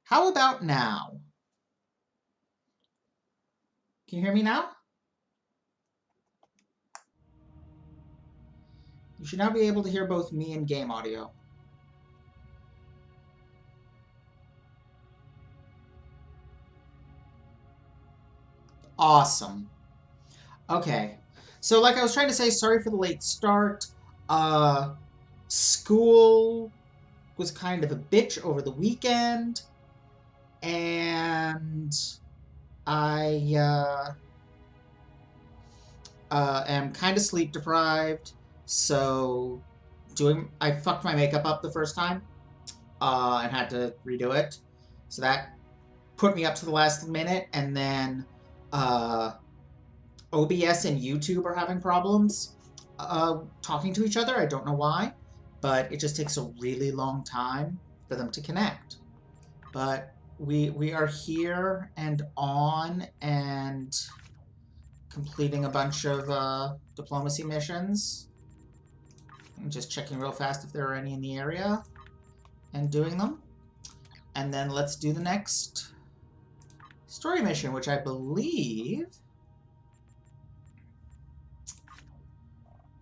How about now? Can you hear me now? You should now be able to hear both me and game audio. Awesome. Okay. So like I was trying to say, sorry for the late start. School was kind of a bitch over the weekend. And I am kind of sleep deprived. So I fucked my makeup up the first time. And had to redo it. So that put me up to the last minute, and then OBS and YouTube are having problems talking to each other. I don't know why, but it just takes a really long time for them to connect. But we are here and on and completing a bunch of diplomacy missions. I'm just checking real fast if there are any in the area and doing them. And then let's do the next story mission, which I believe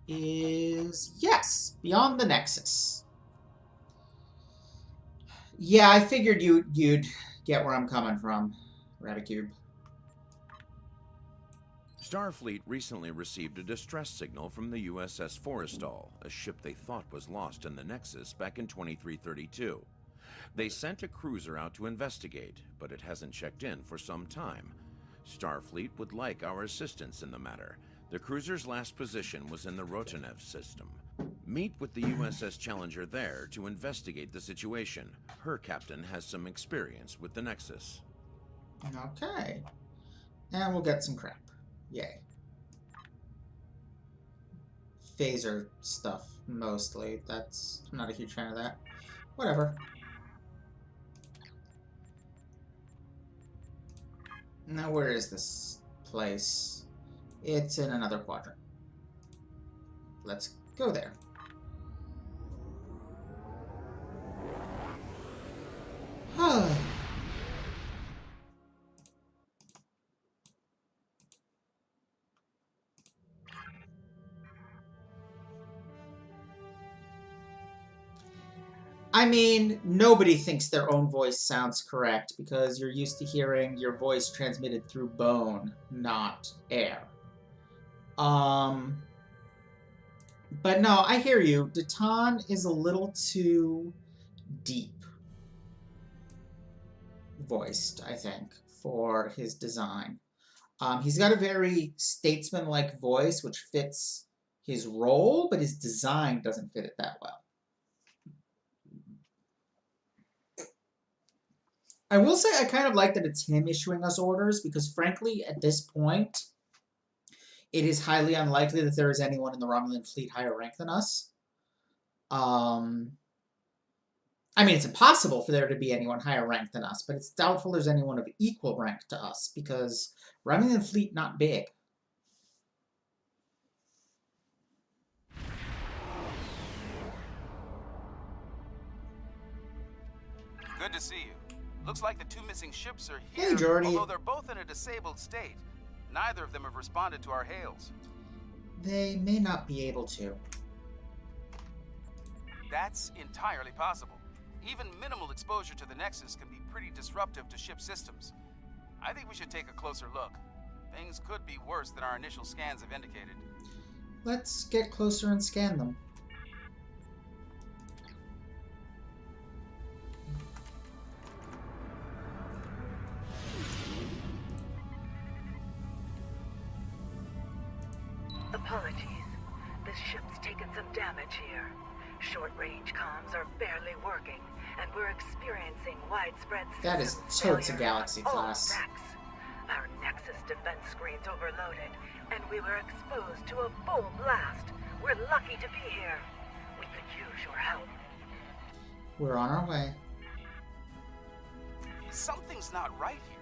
is, yes, Beyond the Nexus. Yeah, I figured you'd get where I'm coming from, Radicube. Starfleet recently received a distress signal from the USS Forrestal, a ship they thought was lost in the Nexus back in 2332. They sent a cruiser out to investigate, but it hasn't checked in for some time. Starfleet would like our assistance in the matter. The cruiser's last position was in the Rotanev system. Meet with the USS Challenger there to investigate the situation. Her captain has some experience with the Nexus. Okay. And we'll get some crap. Yay. Phaser stuff, mostly. I'm not a huge fan of that. Whatever. Now, where is this place? It's in another quadrant. Let's go there. I mean, nobody thinks their own voice sounds correct because you're used to hearing your voice transmitted through bone, not air. But no, I hear you. Datan is a little too deep voiced, I think, for his design. He's got a very statesman-like voice, which fits his role, but his design doesn't fit it that well. I will say I kind of like that it's him issuing us orders, because frankly, at this point, it is highly unlikely that there is anyone in the Romulan fleet higher rank than us. I mean, it's impossible for there to be anyone higher rank than us, but it's doubtful there's anyone of equal rank to us, because Romulan fleet not big. Good to see you. Looks like the two missing ships are here, Hey, Jordy. although they're both in a disabled state. Neither of them have responded to our hails. They may not be able to. That's entirely possible. Even minimal exposure to the Nexus can be pretty disruptive to ship systems. I think we should take a closer look. Things could be worse than our initial scans have indicated. Let's get closer and scan them. Apologies. This ship's taken some damage here. Short-range comms are barely working, and we're experiencing widespread That is totes a Galaxy class. Our Nexus defense screen's overloaded, and we were exposed to a full blast. We're lucky to be here. We could use your help. We're on our way. Something's not right here.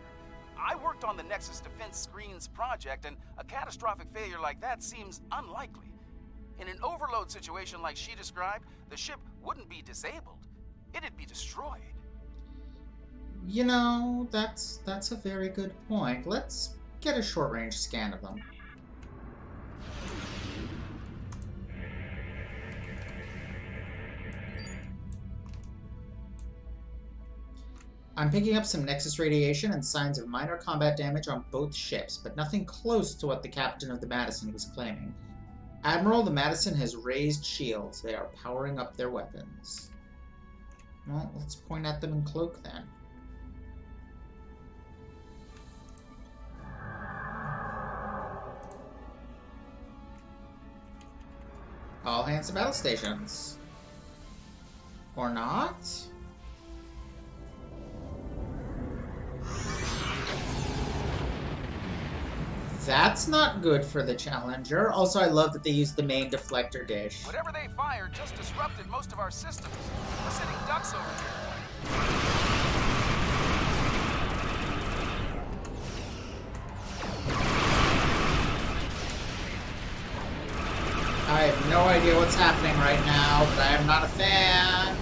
I worked on the Nexus Defense Screens project, and a catastrophic failure like that seems unlikely. In an overload situation like she described, the ship wouldn't be disabled. It'd be destroyed. You know, that's a very good point. Let's get a short-range scan of them. I'm picking up some Nexus radiation and signs of minor combat damage on both ships, but nothing close to what the captain of the Madison was claiming. Admiral, the Madison has raised shields. They are powering up their weapons. Well, let's point at them and cloak then. All hands to battle stations. Or not? That's not good for the Challenger. Also, I love that they used the main deflector dish. Whatever they fired just disrupted most of our systems. We're sitting ducks over here. I have no idea what's happening right now, but I am not a fan.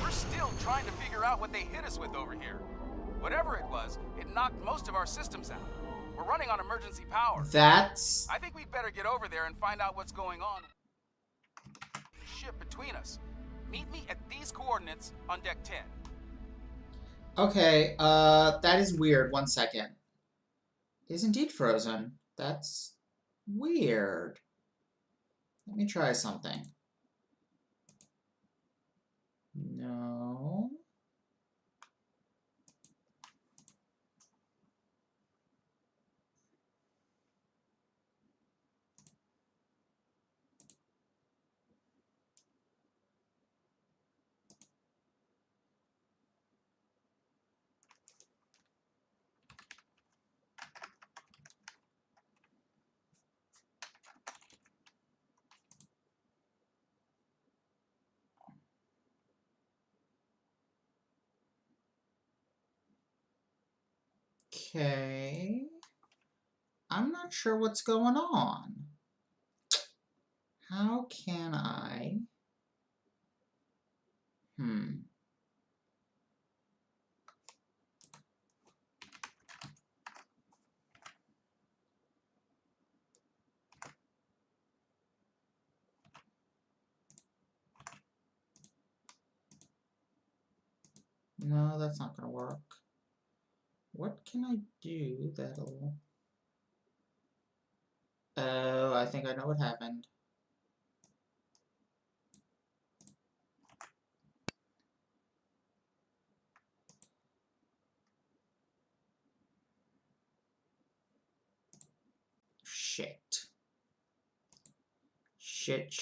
We're still trying to figure out what they hit us with over here. Whatever it was, it knocked most of our systems out. We're running on emergency power. That's... I think we'd better get over there and find out what's going on. The ship between us. Meet me at these coordinates on deck 10. Okay, that is weird. 1 second. It is indeed frozen. That's weird. Let me try something. No. Okay. I'm not sure what's going on. How can I... No, that's not gonna work. What can I do that'll... Oh, I think I know what happened. Shit. Shit.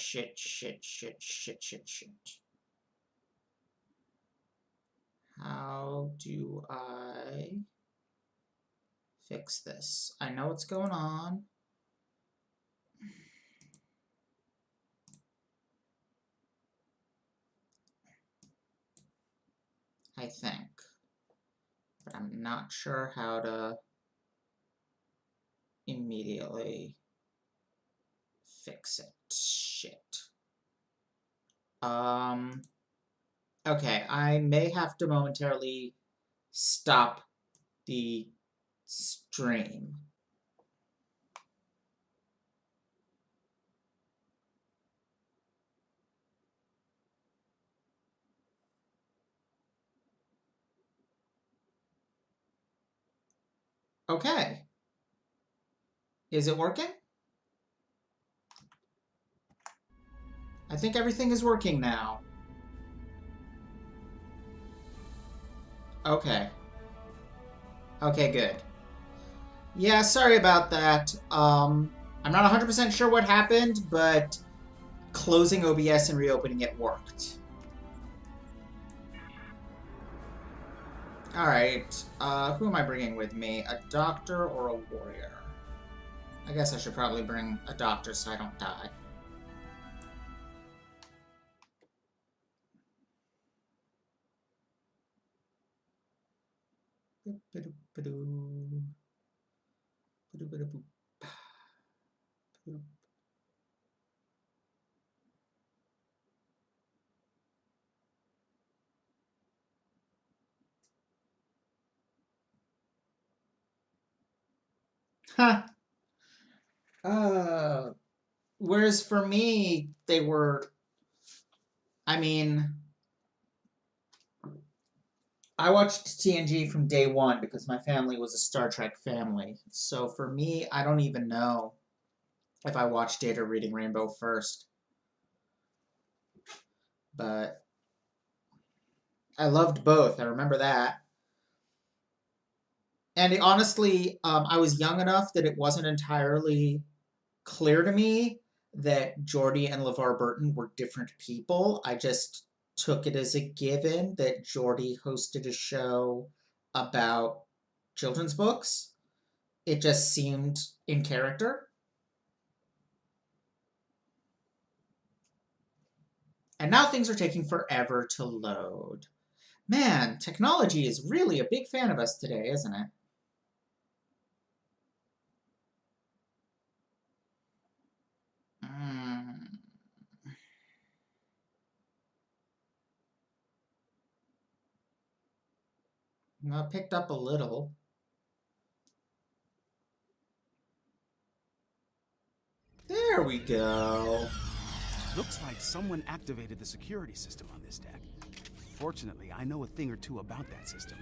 How do I fix this? I know what's going on. I think. But I'm not sure how to immediately fix it. Shit. Okay, I may have to momentarily stop the stream. Okay. Is it working? I think everything is working now. Okay. Okay, good. Yeah, sorry about that. I'm not 100% sure what happened, but closing OBS and reopening it worked. Alright, who am I bringing with me? A doctor or a warrior? I guess I should probably bring a doctor so I don't die. Huh. Whereas for me, they were. I mean, I watched TNG from day one because my family was a Star Trek family. So for me, I don't even know if I watched Data Reading Rainbow first. But I loved both. I remember that. And honestly, I was young enough that it wasn't entirely clear to me that Geordi and LeVar Burton were different people. I just took it as a given that Geordi hosted a show about children's books. It just seemed in character. And now things are taking forever to load. Man, technology is really a big fan of us today, isn't it? I picked up a little. There we go. Looks like someone activated the security system on this deck. Fortunately, I know a thing or two about that system.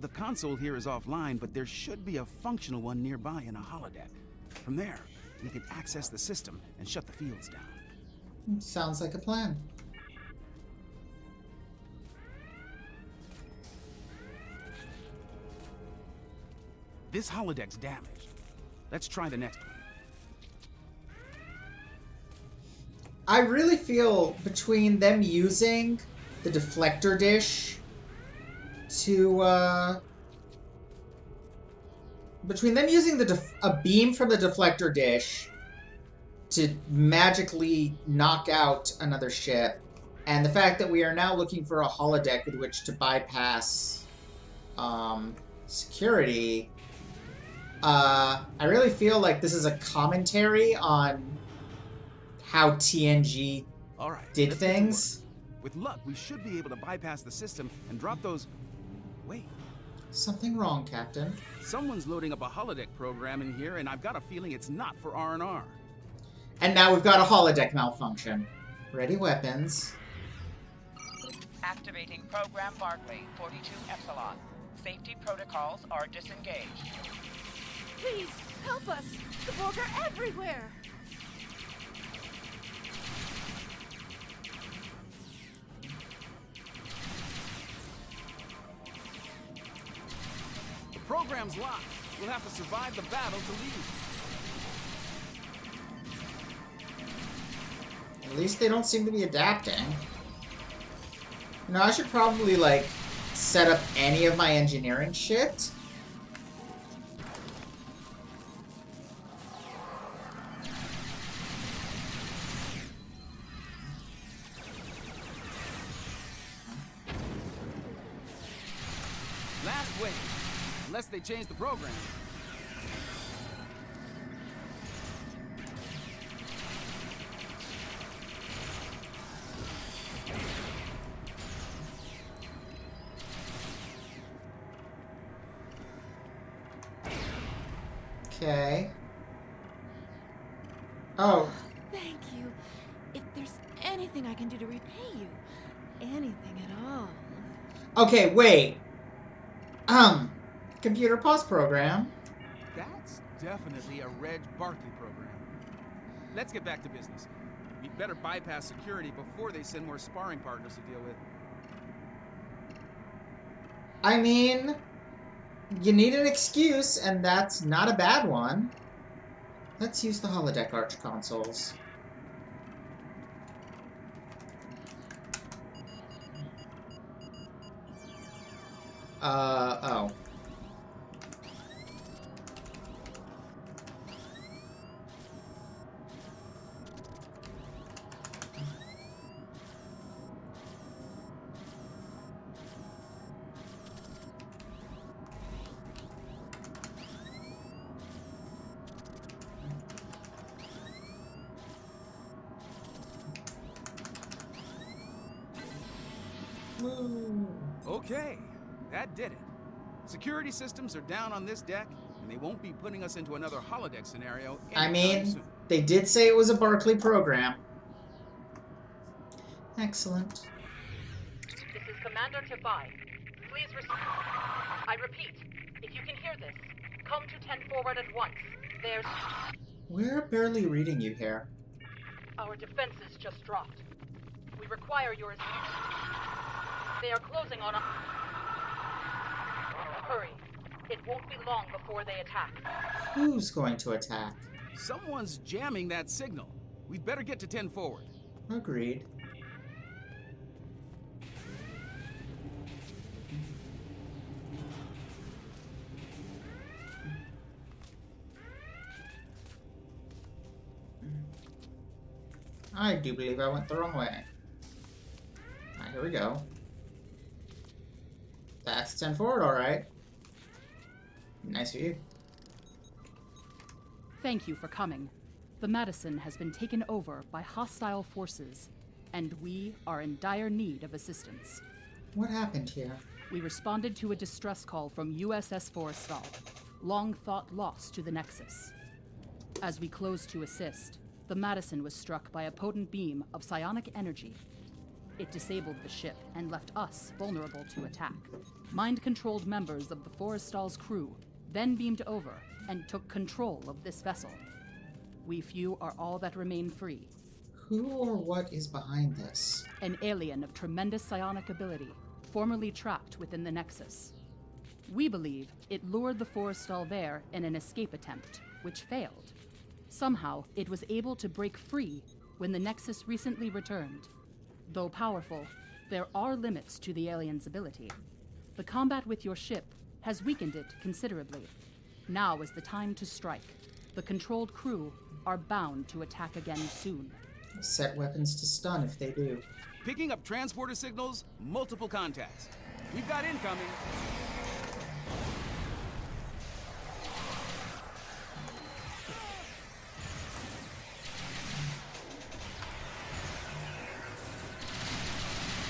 The console here is offline, but there should be a functional one nearby in a holodeck. From there, we can access the system and shut the fields down. Sounds like a plan. This holodeck's damaged. Let's try the next one. I really feel between them using the deflector dish to, between them using a beam from the deflector dish to magically knock out another ship, and the fact that we are now looking for a holodeck with which to bypass security, I really feel like this is a commentary on how TNG did things. With luck, we should be able to bypass the system and drop those... Wait. Something wrong, Captain. Someone's loading up a holodeck program in here, and I've got a feeling it's not for R&R. And now we've got a holodeck malfunction. Ready weapons. Activating program Barclay 42 Epsilon. Safety protocols are disengaged. Please, help us! The Borg are everywhere! The program's locked. We'll have to survive the battle to leave. At least they don't seem to be adapting. You know, I should probably, like, set up any of my engineering shit. Last wave. Unless they change the program. Okay. Oh. Thank you. If there's anything I can do to repay you, anything at all. Okay, wait. Computer pause program. That's definitely a Reg Barkley program. Let's get back to business. We'd better bypass security before they send more sparring partners to deal with. I mean, you need an excuse, and that's not a bad one. Let's use the holodeck arch consoles. Oh. Woo. Okay, that did it. Security systems are down on this deck, and they won't be putting us into another holodeck scenario I anytime mean, soon. they did say it was a Barclay program. Excellent. This is Commander Tafai. Please I repeat, if you can hear this, come to 10 forward at once. There's... We're barely reading you here. Our defenses just dropped. We require your... They are closing on us. Hurry. It won't be long before they attack. Who's going to attack? Someone's jamming that signal. We'd better get to 10 forward. Agreed. I do believe I went the wrong way. Ah, here we go. That's 10 forward, alright. Nice view. Thank you for coming. The Madison has been taken over by hostile forces, and we are in dire need of assistance. What happened here? We responded to a distress call from USS Forrestal, long thought lost to the Nexus. As we closed to assist, the Madison was struck by a potent beam of psionic energy. It disabled the ship and left us vulnerable to attack. Mind-controlled members of the Forrestal's crew then beamed over and took control of this vessel. We few are all that remain free. Who or what is behind this? An alien of tremendous psionic ability, formerly trapped within the Nexus. We believe it lured the Forrestal there in an escape attempt, which failed. Somehow, it was able to break free when the Nexus recently returned. Though powerful, there are limits to the alien's ability. The combat with your ship has weakened it considerably. Now is the time to strike. The controlled crew are bound to attack again soon. Set weapons to stun if they do. Picking up transporter signals, multiple contacts. We've got incoming.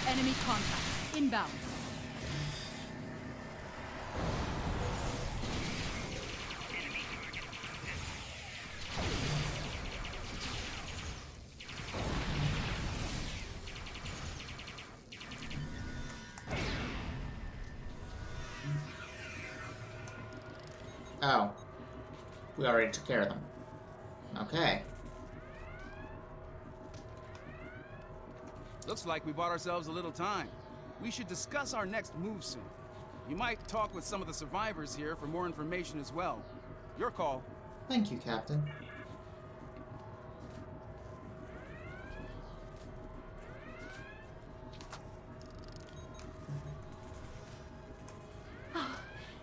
Enemy contact. Inbound. Oh. We already took care of them. Okay. Looks like we bought ourselves a little time. We should discuss our next move soon. You might talk with some of the survivors here for more information as well. Your call. Thank you, Captain.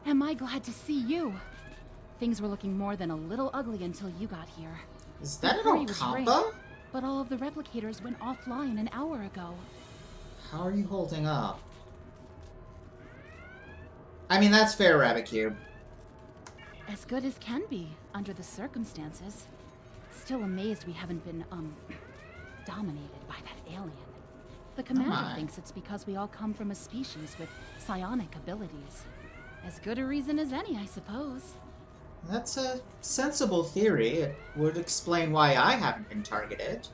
Am I glad to see you? Things were looking more than a little ugly until you got here. Is that an Lukari was great, Okampa? but all of the replicators went offline an hour ago. How are you holding up? I mean, that's fair, Rabbit Cube. As good as can be, under the circumstances. Still amazed we haven't been, dominated by that alien. The commander my. thinks it's because we all come from a species with psionic abilities. As good a reason as any, I suppose. That's a sensible theory. It would explain why I haven't been targeted.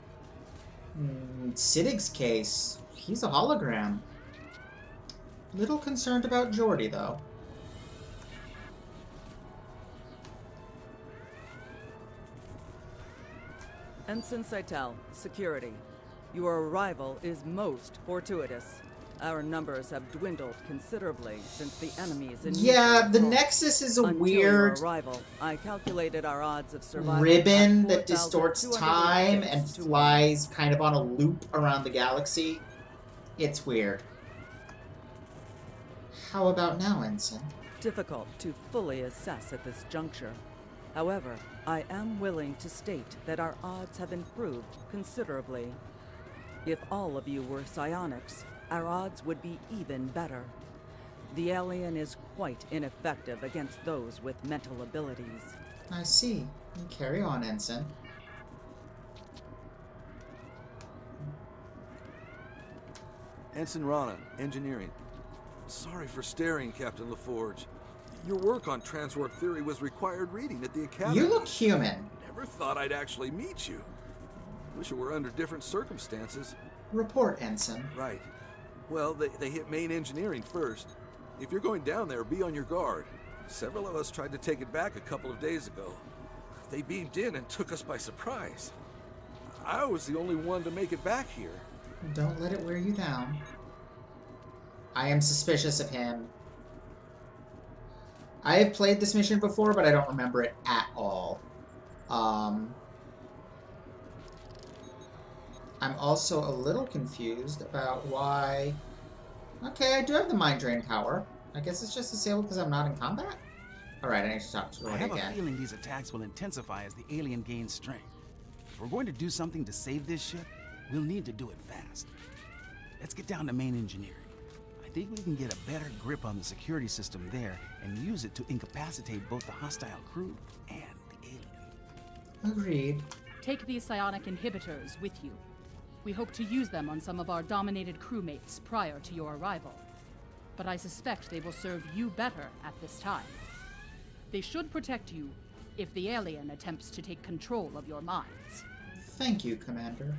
Siddig's case, he's a hologram. Little concerned about Geordi, though. Ensign Seitel, security. Your arrival is most fortuitous. Our numbers have dwindled considerably since the enemy's initial Yeah, the assault. Nexus is a Until weird your arrival, I calculated our odds of survival ribbon at that distorts time 4,206 and to flies kind of on a loop around the galaxy. It's weird. How about now, Ensign? difficult to fully assess at this juncture. However, I am willing to state that our odds have improved considerably. If all of you were psionics, our odds would be even better. The alien is quite ineffective against those with mental abilities. I see. Carry on, Ensign. Ensign Rana, Engineering. Sorry for staring, Captain LaForge. Your work on transwarp theory was required reading at the Academy. You look human. Never thought I'd actually meet you. Wish it were under different circumstances. Report, Ensign. Right. Well, they hit main engineering first. If you're going down there, be on your guard. Several of us tried to take it back a couple of days ago. They beamed in and took us by surprise. I was the only one to make it back here. Don't let it wear you down. I am suspicious of him. I have played this mission before, but I don't remember it at all. I'm also a little confused about why... Okay, I do have the mind drain power. I guess it's just disabled because I'm not in combat? Alright, I need to talk to Roy again. I have a feeling these attacks will intensify as the alien gains strength. If we're going to do something to save this ship, we'll need to do it fast. Let's get down to main engineering. I think we can get a better grip on the security system there and use it to incapacitate both the hostile crew and the alien. Agreed. Take these psionic inhibitors with you. We hope to use them on some of our dominated crewmates prior to your arrival. But I suspect they will serve you better at this time. They should protect you if the alien attempts to take control of your minds. Thank you, Commander.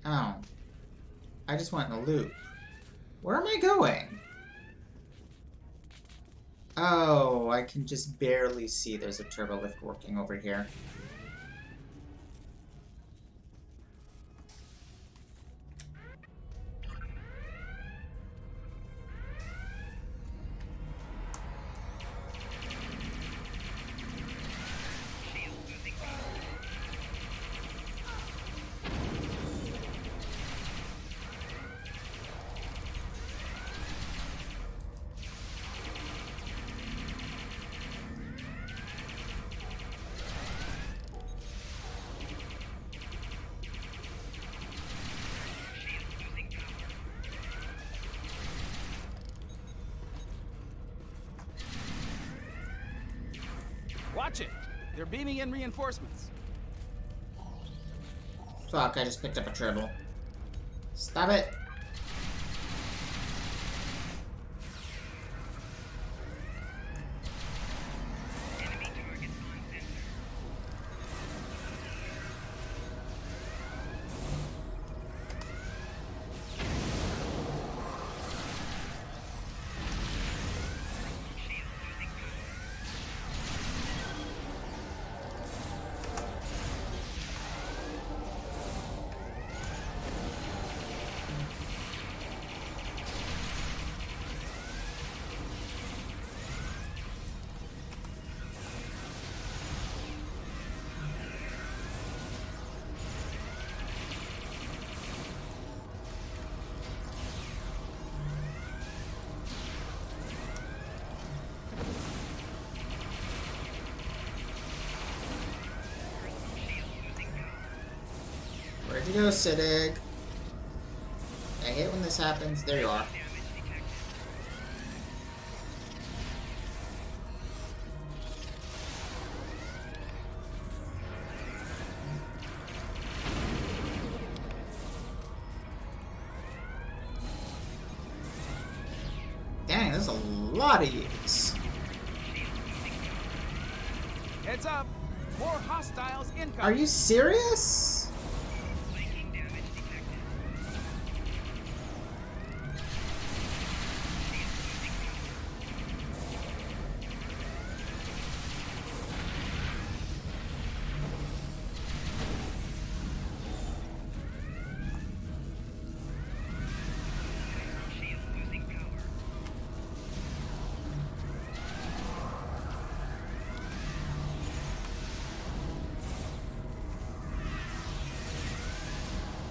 Oh. I just went in a loop. Where am I going? Oh, I can just barely see there's a turbolift working over here. Watch it! They're beaming in reinforcements. Fuck, I just picked up a turtle. Stop it! Where'd you go, Siddig? I hate when this happens. There you are. Dang, there's a lot of use. Heads up! More hostiles incoming! Are you serious?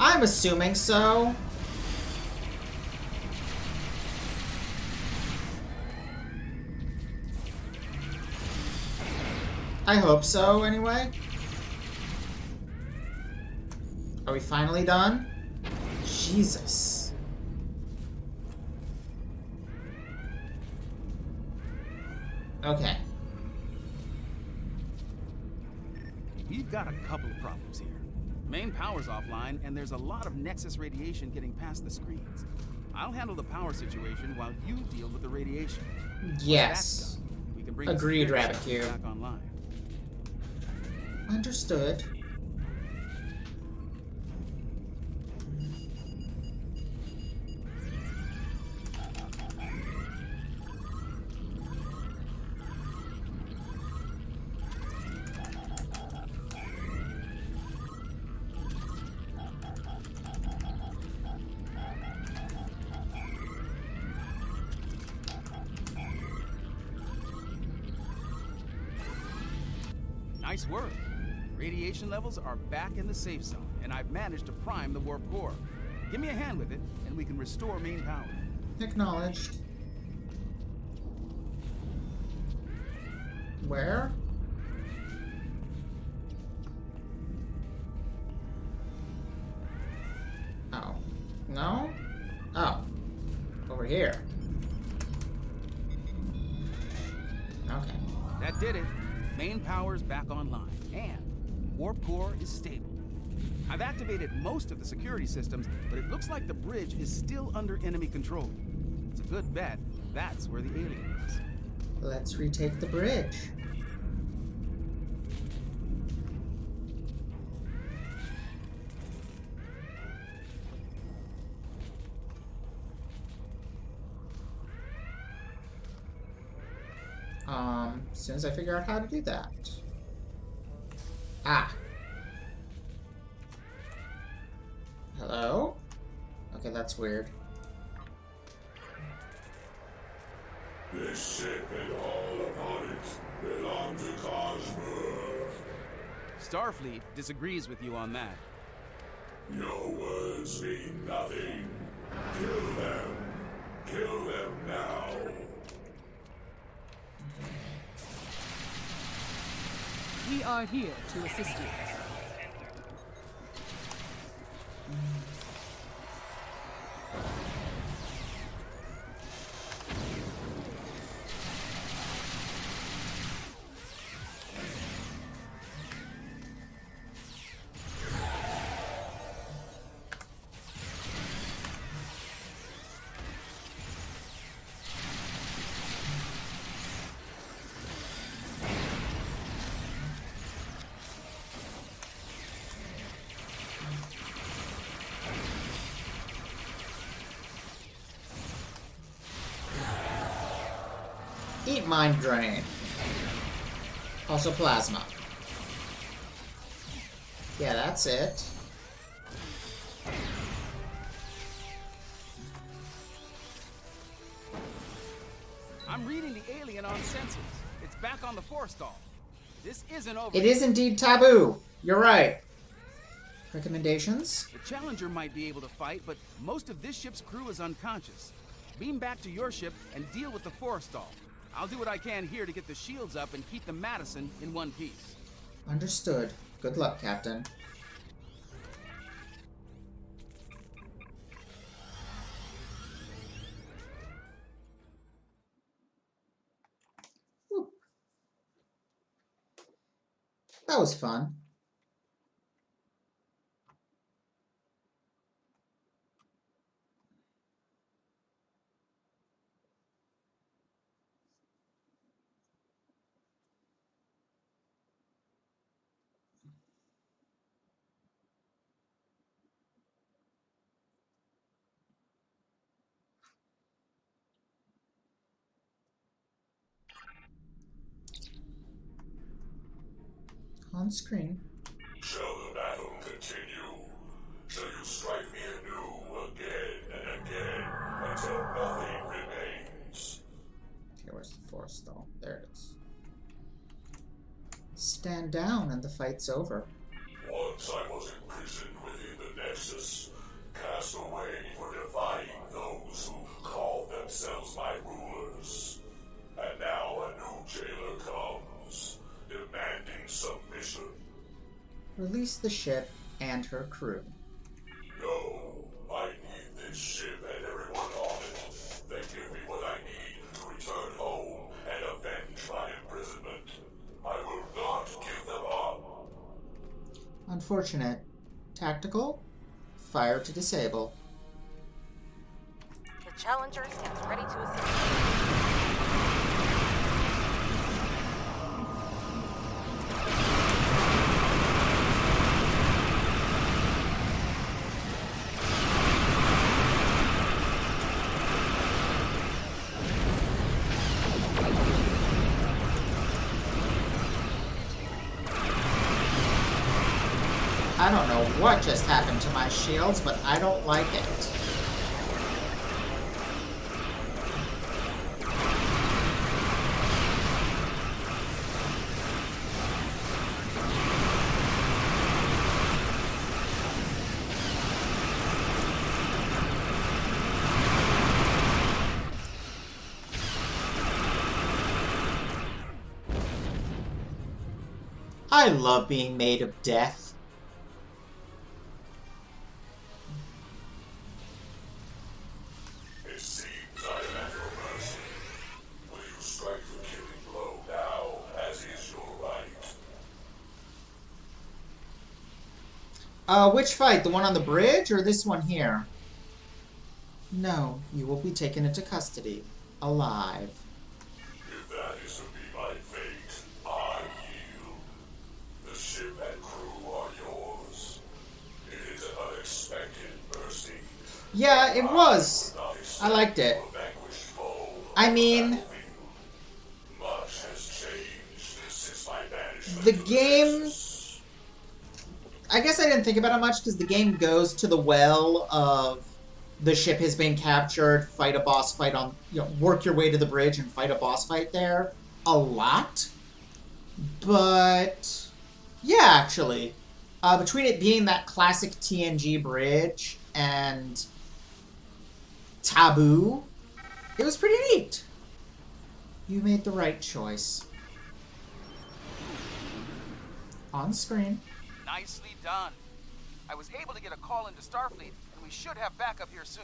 I'm assuming so. I hope so, anyway. Are we finally done? Jesus. Okay. We've got a couple of problems here. Main power's offline, and there's a lot of Nexus radiation getting past the screens. I'll handle the power situation while you deal with the radiation. Yes. We can bring Agreed, the Rabbit security Cube. back online. Understood. Nice work. Radiation levels are back in the safe zone, and I've managed to prime the warp core. Give me a hand with it, and we can restore main power. Acknowledged. Where? Oh. No? Oh. Over here. Okay. That did it. Main power's back online, and warp core is stable. I've activated most of the security systems, but it looks like the bridge is still under enemy control. It's a good bet that's where the alien is. Let's retake the bridge. As soon as I figure out how to do that. Ah. Hello? Okay, that's weird. This ship and all upon it belong to Cosmos. Starfleet disagrees with you on that. Your words mean nothing. Kill them. Kill them now. We are here to assist you. Eat Mind Drain. Also Plasma. Yeah, that's it. I'm reading the alien on sensors. It's back on the forestall. This isn't over. It is indeed taboo. You're right. Recommendations? The Challenger might be able to fight, but most of this ship's crew is unconscious. Beam back to your ship and deal with the forestall. I'll do what I can here to get the shields up and keep the Madison in one piece. Understood. Good luck, Captain. Whew. That was fun. On screen. Shall the battle continue? Shall you strike me anew again and again until nothing remains? Okay, where's the forestall? There it is. Stand down and the fight's over. Once I was imprisoned within the Nexus, cast away for defying those who called themselves my rulers. And now a new jailer comes, demanding Release the ship and her crew. No, I need this ship and everyone on it. They give me what I need to return home and avenge my imprisonment. I will not give them up. Unfortunate. Tactical. Fire to disable. The Challenger stands ready to assist. I don't know what just happened to my shields, but I don't like it. I love being made of death. It seems I am at your mercy. Will you strike the killing blow now, as is your right? Which fight? The one on the bridge or this one here? No, you will be taken into custody. Alive. If that is to be my fate, I yield. The ship and crew are yours. It is an unexpected mercy. Yeah, it was. I liked it. I mean, Much has changed since my banishment. the game... I guess I didn't think about it much because the game goes to the well of the ship has been captured, fight a boss fight on, work your way to the bridge and fight a boss fight there a lot. But yeah, actually, between it being that classic TNG bridge and Taboo, it was pretty neat. You made the right choice. On screen. Nicely done. I was able to get a call into Starfleet, and we should have backup here soon.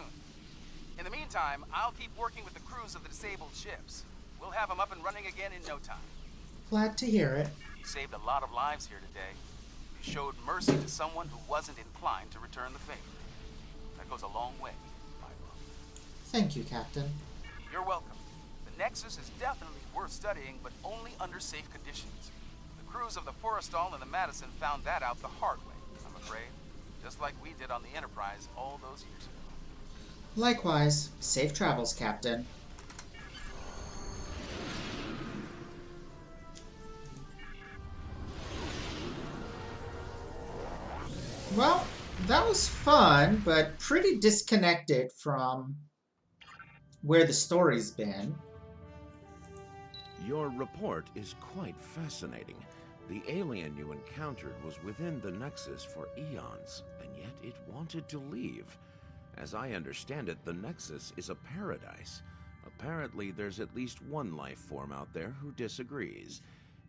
In the meantime, I'll keep working with the crews of the disabled ships. We'll have them up and running again in no time. Glad to hear it. You saved a lot of lives here today. You showed mercy to someone who wasn't inclined to return the favor. That goes a long way, my love. Thank you, Captain. You're welcome. The Nexus is definitely worth studying, but only under safe conditions. The crews of the Forrestal and the Madison found that out the hard way, I'm afraid. Just like we did on the Enterprise all those years ago. Likewise. Safe travels, Captain. Well, that was fun, but pretty disconnected from where the story's been. Your report is quite fascinating. The alien you encountered was within the Nexus for eons, and yet it wanted to leave. As I understand it, the Nexus is a paradise. Apparently, there's at least one life form out there who disagrees.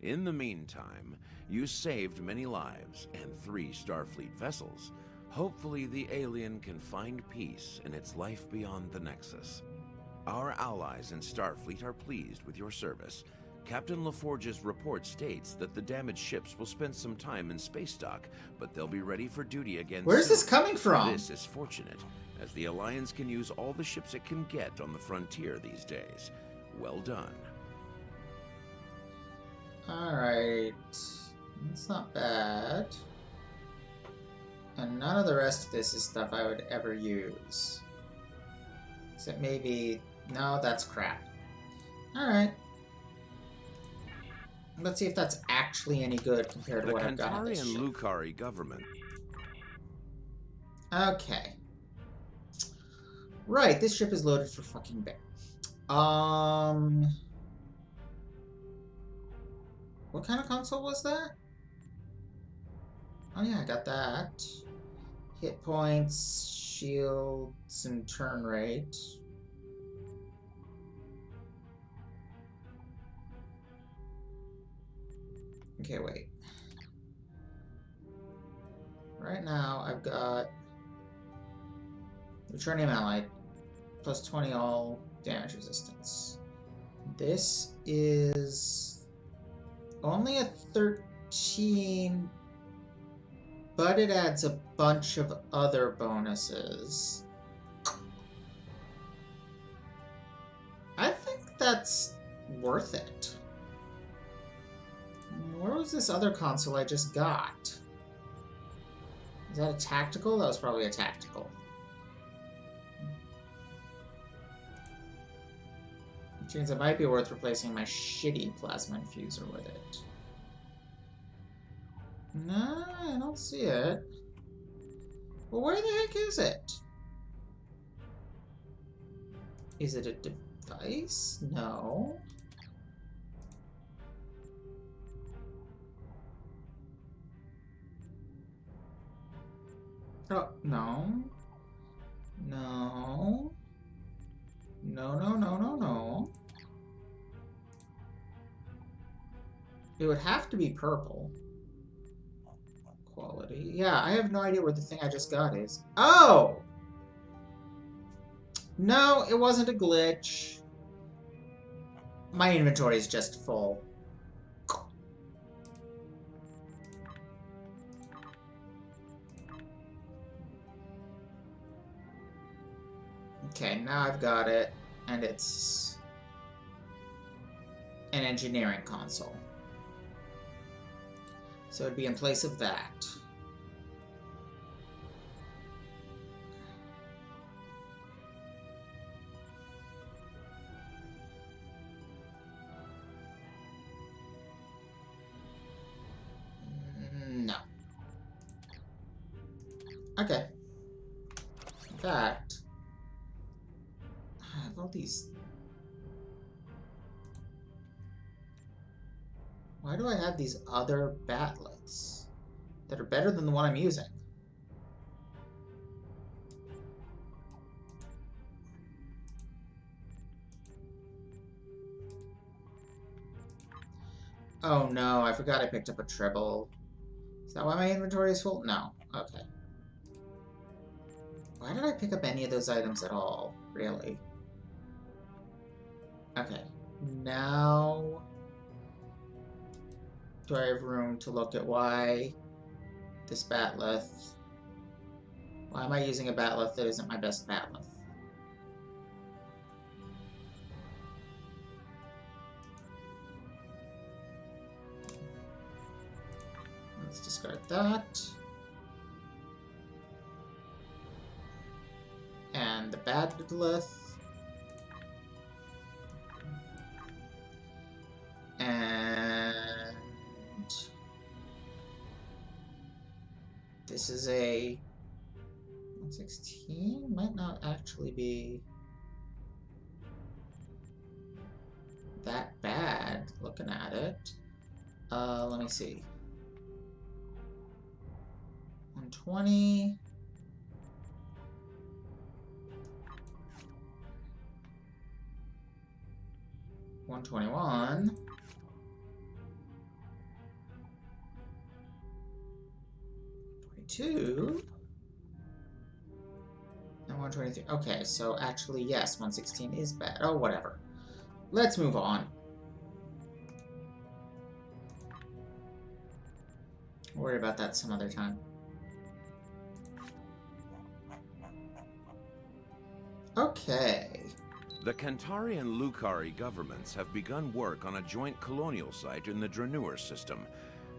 In the meantime, you saved many lives and 3 Starfleet vessels. Hopefully, the alien can find peace in its life beyond the Nexus. Our allies in Starfleet are pleased with your service. Captain LaForge's report states that the damaged ships will spend some time in space dock, but they'll be ready for duty again Where's soon. this coming from? This is fortunate, as the Alliance can use all the ships it can get on the frontier these days. Well done. Alright. That's not bad. And none of the rest of this is stuff I would ever use. Except maybe... No, that's crap. Alright. Let's see if that's actually any good compared to what I've got on The this Kentari ship. and Lukari government. Okay. Right, this ship is loaded for fucking bear. What kind of console was that? Oh yeah, I got that. Hit points, shields, and turn rate. Okay, wait. Right now, I've got Returning Ally, plus 20 all damage resistance. This is only a 13, but it adds a bunch of other bonuses. I think that's worth it. Where was this other console I just got? Is that a tactical? That was probably a tactical. Which means it might be worth replacing my shitty plasma infuser with it. No, I don't see it. Well, where the heck is it? Is it a device? No. Oh, no. No. No. It would have to be purple. Quality. Yeah, I have no idea where the thing I just got is. Oh! No, it wasn't a glitch. My inventory is just full. Okay, now I've got it, and it's an engineering console. So it'd be in place of that. No. Okay. In fact, I have all these. Why do I have these other batlets that are better than the one I'm using? Oh no, I forgot I picked up a triple. Is that why my inventory is full? No. Okay. Why did I pick up any of those items at all? Really? Okay. Now, do I have room to look at why this batleth? Why am I using a batleth that isn't my best batleth? Let's discard that. And the batleth. And this is a 116. Might not actually be that bad looking at it. Let me see. 120. 121. 22. And 123. Okay, so actually, yes, 116 is bad. Oh, whatever. Let's move on. We'll worry about that some other time. Okay. The Kentari and Lukari governments have begun work on a joint colonial site in the Draeneur system.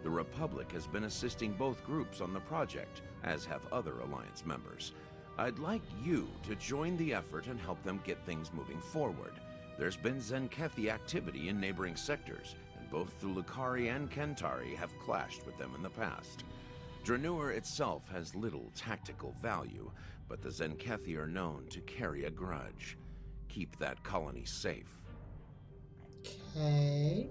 The Republic has been assisting both groups on the project, as have other Alliance members. I'd like you to join the effort and help them get things moving forward. There's been Tzenkethi activity in neighboring sectors, and both the Lukari and Kentari have clashed with them in the past. Draeneur itself has little tactical value, but the Tzenkethi are known to carry a grudge. Keep that colony safe. Okay.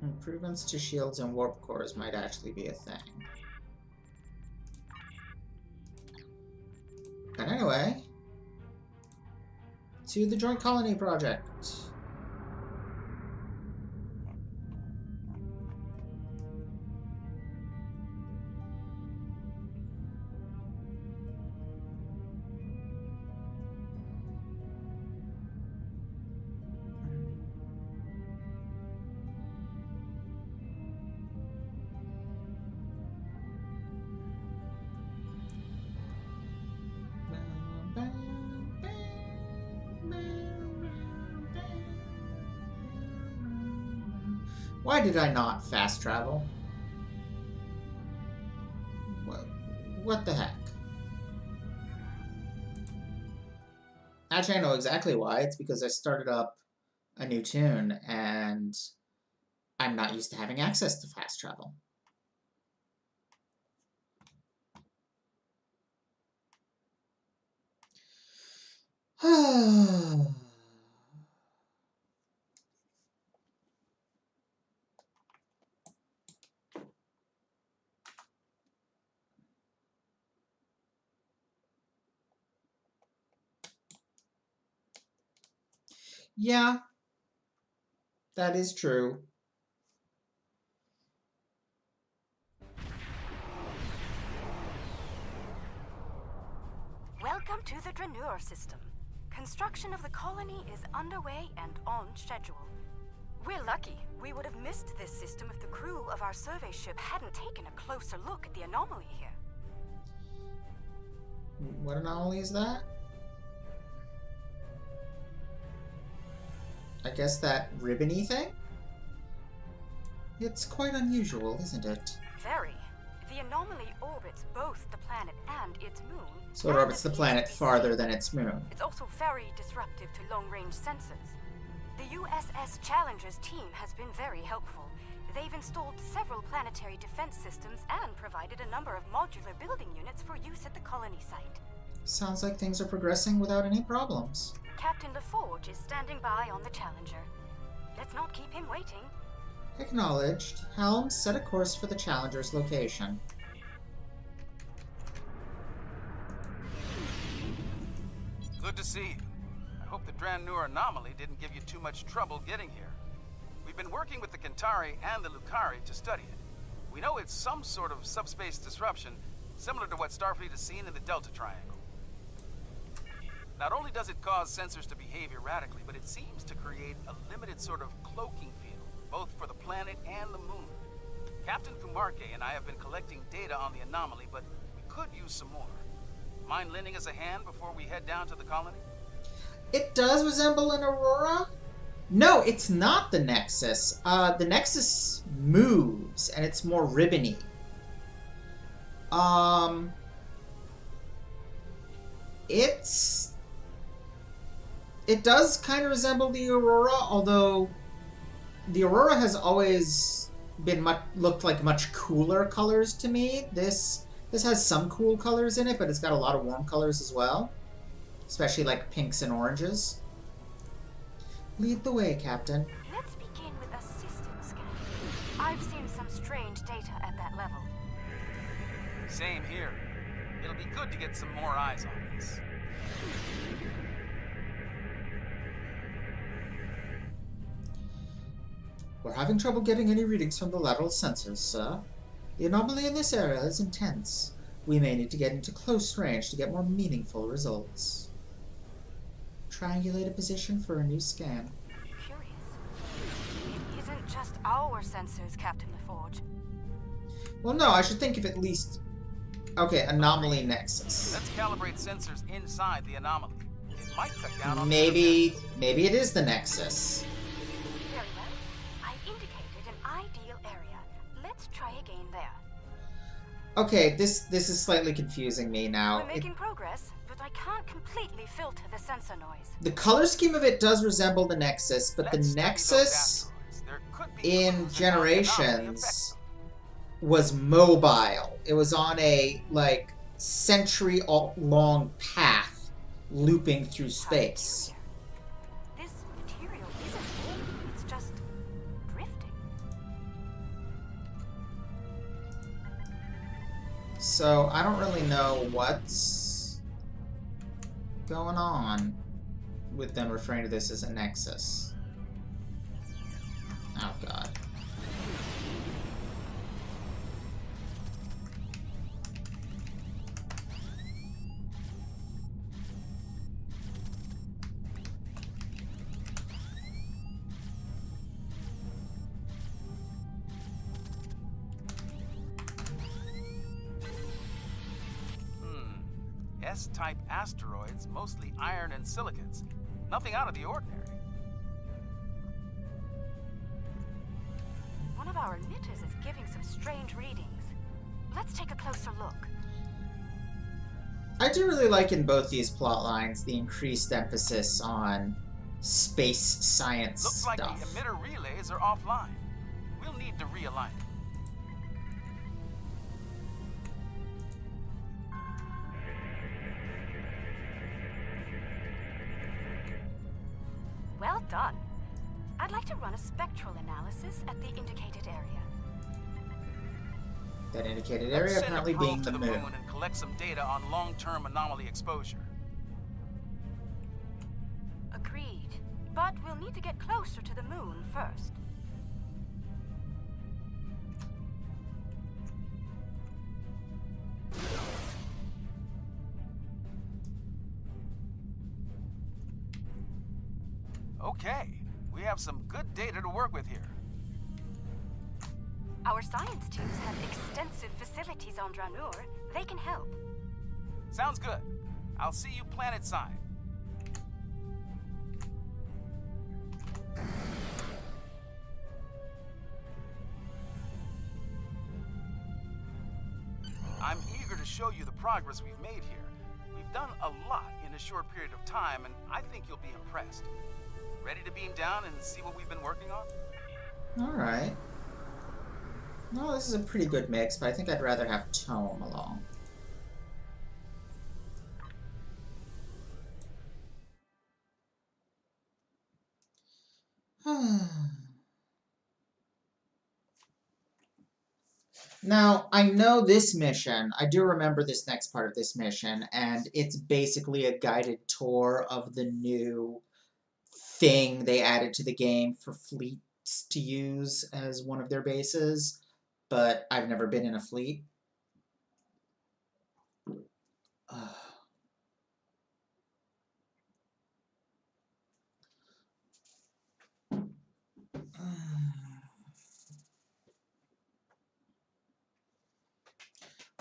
Improvements to shields and warp cores might actually be a thing. But anyway, to the Joint Colony Project. Why did I not fast travel? What the heck? Actually, I know exactly why. It's because I started up a new tune, and I'm not used to having access to fast travel. Yeah, that is true. Welcome to the Drenur system. Construction of the colony is underway and on schedule. We're lucky. We would have missed this system if the crew of our survey ship hadn't taken a closer look at the anomaly here. What anomaly is that? I guess that ribbony thing? It's quite unusual, isn't it? Very. The anomaly orbits both the planet and its moon. So it orbits the planet farther than its moon. It's also very disruptive to long-range sensors. The USS Challenger's team has been very helpful. They've installed several planetary defense systems and provided a number of modular building units for use at the colony site. Sounds like things are progressing without any problems. Captain LaForge is standing by on the Challenger. Let's not keep him waiting. Acknowledged. Helm, set a course for the Challenger's location. Good to see you. I hope the Drenur anomaly didn't give you too much trouble getting here. We've been working with the Kentari and the Lukari to study it. We know it's some sort of subspace disruption, similar to what Starfleet has seen in the Delta Triangle. Not only does it cause sensors to behave erratically, but it seems to create a limited sort of cloaking field, both for the planet and the moon. Captain Kumarke and I have been collecting data on the anomaly, but we could use some more. Mind lending us a hand before we head down to the colony? It does resemble an aurora? No, it's not the Nexus. The Nexus moves, and it's more ribbony. It does kind of resemble the aurora, although the aurora has always been looked like much cooler colors to me. This has some cool colors in it, but it's got a lot of warm colors as well, especially like pinks and oranges. Lead the way, Captain. Let's begin with a system scan. I've seen some strange data at that level. Same here. It'll be good to get some more eyes on this. We're having trouble getting any readings from the lateral sensors, sir. The anomaly in this area is intense. We may need to get into close range to get more meaningful results. Triangulate a position for a new scan. Curious. It isn't just our sensors, Captain LaForge. Well, no, I should think of at least... Okay, anomaly nexus. Let's calibrate sensors inside the anomaly. It might cut down on... Maybe it is the nexus. Very well. I indicated an ideal area. Let's try again there. Okay, this is slightly confusing me now. We're making progress, but I can't completely filter the sensor noise. The color scheme of it does resemble the Nexus, but the Nexus in Generations was mobile. It was on a, like, century-long path looping through space. This material isn't old, it's just drifting. So, I don't really know what's going on with them referring to this as a Nexus. Oh, God. S-type asteroids, mostly iron and silicates. Nothing out of the ordinary. one of our emitters is giving some strange readings. Let's take a closer look. I do really like in both these plot lines the increased emphasis on space science Looks like stuff. the emitter relays are offline. We'll need to realign it. Well done. I'd like to run a spectral analysis at the indicated area. That indicated Let's area send apparently a probe being to the the moon. moon and collect some data on long-term anomaly exposure. Agreed. But we'll need to get closer to the moon first. Okay, we have some good data to work with here. Our science teams have extensive facilities on Dranur. They can help. Sounds good. I'll see you planet side. I'm eager to show you the progress we've made here. We've done a lot in a short period of time, and I think you'll be impressed. Ready to beam down and see what we've been working on? Alright. No, this is a pretty good mix, but I think I'd rather have Tome along. Now, I know this mission, I do remember this next part of this mission, and it's basically a guided tour of the new thing they added to the game for fleets to use as one of their bases, but I've never been in a fleet.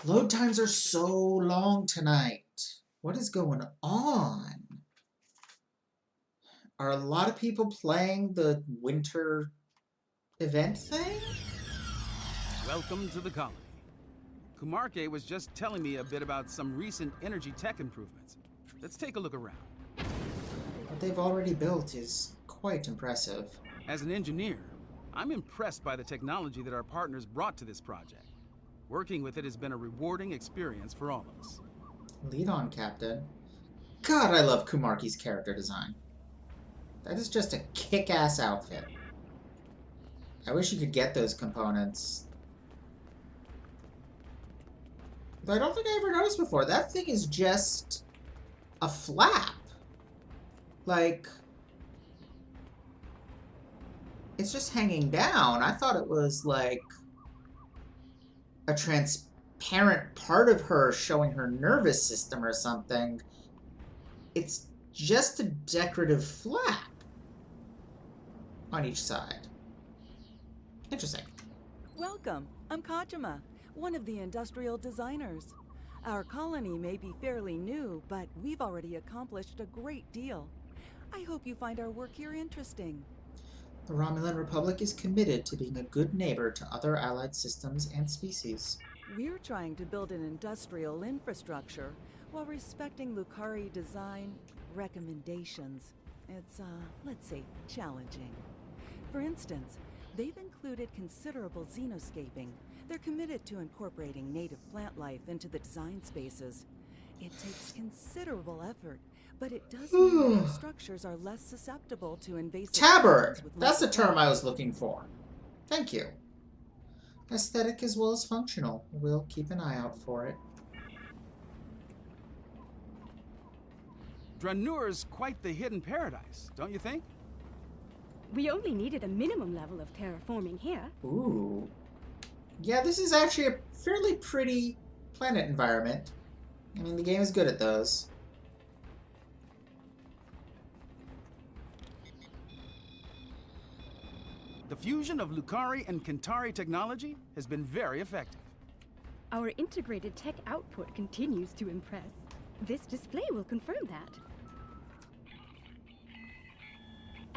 Load times are so long tonight. What is going on? Are a lot of people playing the winter event thing? Welcome to the colony. Kumarke was just telling me a bit about some recent energy tech improvements. Let's take a look around. What they've already built is quite impressive. As an engineer, I'm impressed by the technology that our partners brought to this project. Working with it has been a rewarding experience for all of us. Lead on, Captain. God, I love Kumarki's character design. That is just a kick-ass outfit. I wish you could get those components. But I don't think I ever noticed before. That thing is just a flap. Like, it's just hanging down. I thought it was like a transparent part of her showing her nervous system or something. It's just a decorative flap on each side. Interesting. Welcome. I'm Kajima, one of the industrial designers. Our colony may be fairly new, but we've already accomplished a great deal. I hope you find our work here interesting. The Romulan Republic is committed to being a good neighbor to other allied systems and species. We're trying to build an industrial infrastructure while respecting Lukari design recommendations. It's, let's say, challenging. For instance, they've included considerable xenoscaping. They're committed to incorporating native plant life into the design spaces. It takes considerable effort, but it does mean that our structures are less susceptible to invasive... Tabard! That's the term I was looking for. Thank you. Aesthetic as well as functional. We'll keep an eye out for it. Dranur's quite the hidden paradise, don't you think? We only needed a minimum level of terraforming here. Ooh. Yeah, this is actually a fairly pretty planet environment. I mean, the game is good at those. The fusion of Lukari and Kentari technology has been very effective. Our integrated tech output continues to impress. This display will confirm that.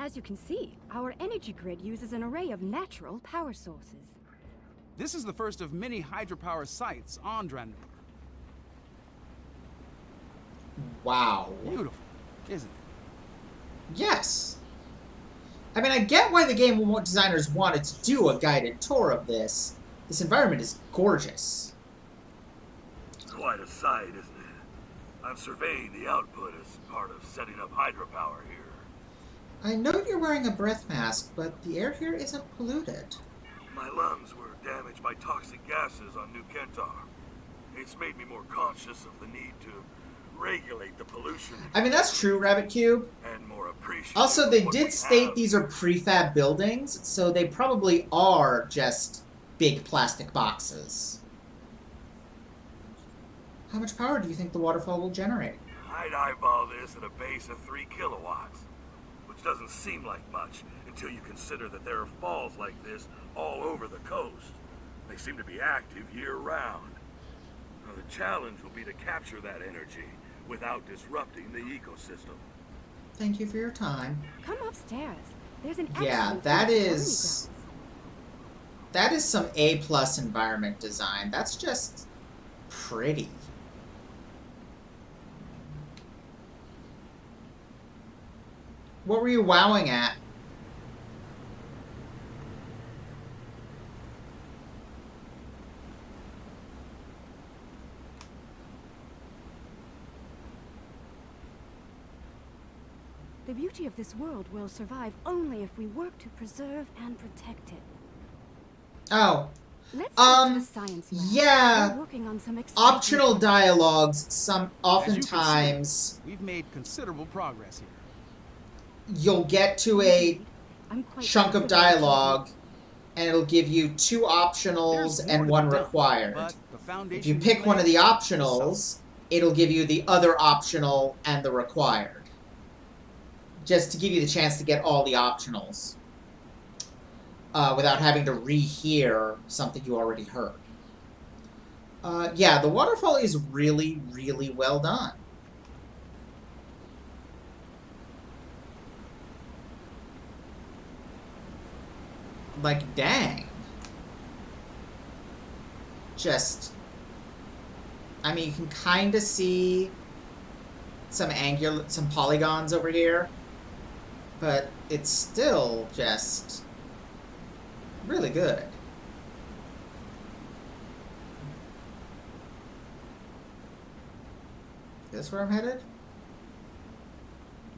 As you can see, our energy grid uses an array of natural power sources. This is the first of many hydropower sites on Dranor. Wow. Beautiful, isn't it? Yes. I mean, I get why the game designers wanted to do a guided tour of this. This environment is gorgeous. Quite a sight, isn't it? I'm surveying the output as part of setting up hydropower here. I know you're wearing a breath mask, but the air here isn't polluted. My lungs were damaged by toxic gases on New Kentari. It's made me more conscious of the need to regulate the pollution. I mean, that's true, Rabbit Cube. And more appreciative. Also, they of what did we state have. these are prefab buildings, so they probably are just big plastic boxes. How much power do you think the waterfall will generate? I'd eyeball this at a base of 3 kilowatts, which doesn't seem like much until you consider that there are falls like this all over the coast. They seem to be active year-round. Now, the challenge will be to capture that energy without disrupting the ecosystem. Thank you for your time. Come upstairs. There's an Yeah, excellent that view of is... That is some A+ environment design. That's just pretty. What were you wowing at? The beauty of this world will survive only if we work to preserve and protect it. Oh. Let's go to the science lab. Yeah. We're working on some Optional dialogues, As you can see, oftentimes we've made considerable progress here. you'll get to a I'm quite chunk of confident dialogue and it'll give you 2 optionals There's and more to 1 be done, required. but the foundation If you pick one of the optionals, it'll give you the other optional and the required. Just to give you the chance to get all the optionals. Without having to rehear something you already heard. Yeah, the waterfall is really, really well done. Like, dang. Just... I mean, you can kind of see some polygons over here. But it's still just... really good. Is this where I'm headed?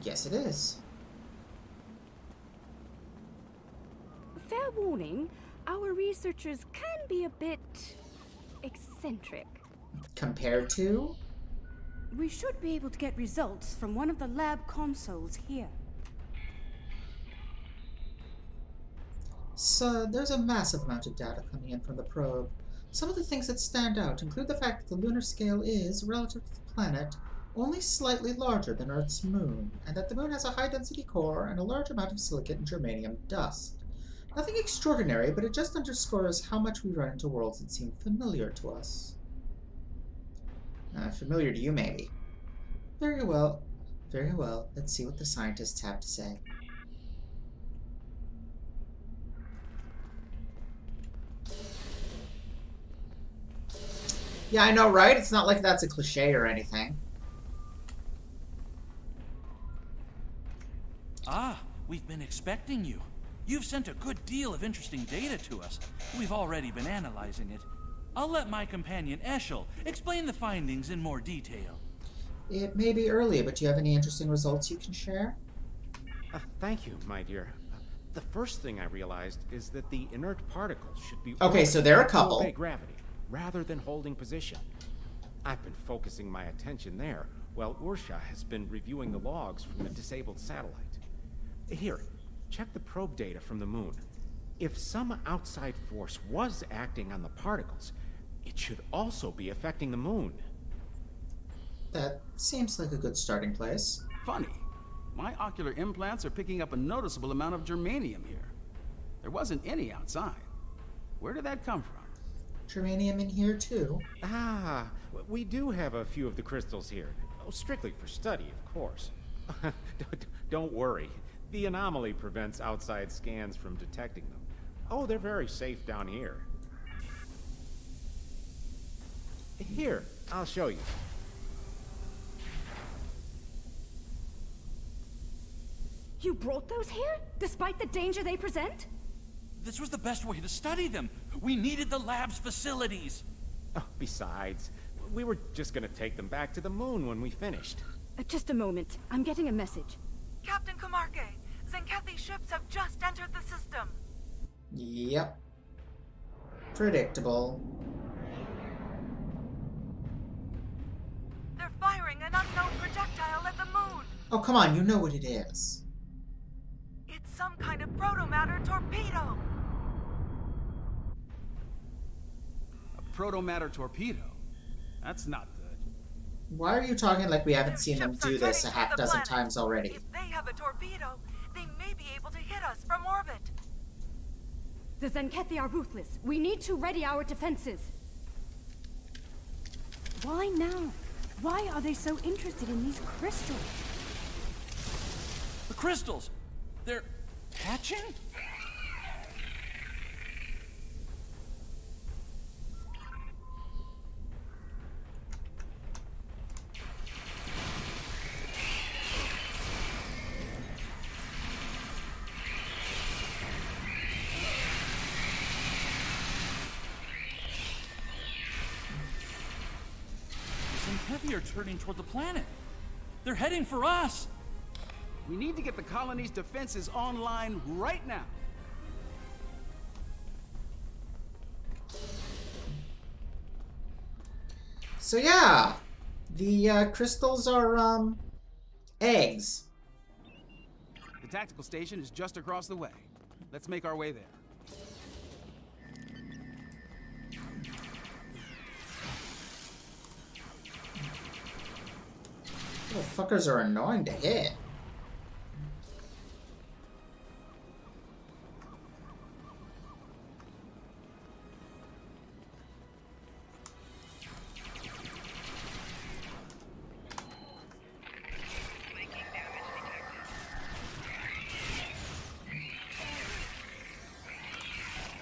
Yes, it is. Fair warning, our researchers can be a bit eccentric. Compared to? We should be able to get results from one of the lab consoles here. So, there's a massive amount of data coming in from the probe. Some of the things that stand out include the fact that the lunar scale is, relative to the planet, only slightly larger than Earth's moon, and that the moon has a high-density core and a large amount of silicate and germanium dust. Nothing extraordinary, but it just underscores how much we run into worlds that seem familiar to us. Familiar to you, maybe. Very well. Very well. Let's see what the scientists have to say. Yeah, I know, right? It's not like that's a cliche or anything. Ah, we've been expecting you. You've sent a good deal of interesting data to us. We've already been analyzing it. I'll let my companion Eshel explain the findings in more detail. It may be early, but do you have any interesting results you can share? Thank you, my dear. The first thing I realized is that the inert particles should be Okay, so they're a couple. obey gravity rather than holding position. I've been focusing my attention there, while Ursha has been reviewing the logs from the disabled satellite. Here, check the probe data from the moon. If some outside force was acting on the particles, it should also be affecting the moon. That seems like a good starting place. Funny. My ocular implants are picking up a noticeable amount of germanium here. There wasn't any outside. Where did that come from? Germanium in here, too. Ah, we do have a few of the crystals here. Oh, strictly for study, of course. Don't worry. The anomaly prevents outside scans from detecting them. Oh, they're very safe down here. Here, I'll show you. You brought those here, despite the danger they present? This was the best way to study them. We needed the lab's facilities. Oh, besides, we were just gonna take them back to the moon when we finished. Just a moment. I'm getting a message. Captain Kamarke, Tzenkethi ships have just entered the system. Yep. Predictable. They're firing an unknown projectile at the moon. Oh, come on, you know what it is. It's some kind of protomatter torpedo. A protomatter torpedo? That's not good. Why are you talking like we haven't seen them do this a half dozen times already? If they have a torpedo, they may be able to hit us from orbit. The Tzenkethi are ruthless. We need to ready our defenses. Why now? Why are they so interested in these crystals? The crystals! They're hatching? Tzenkethi are turning toward the planet. They're heading for us. We need to get the colony's defenses online right now. So yeah, the crystals are eggs. The tactical station is just across the way. Let's make our way there. Little fuckers are annoying to hit.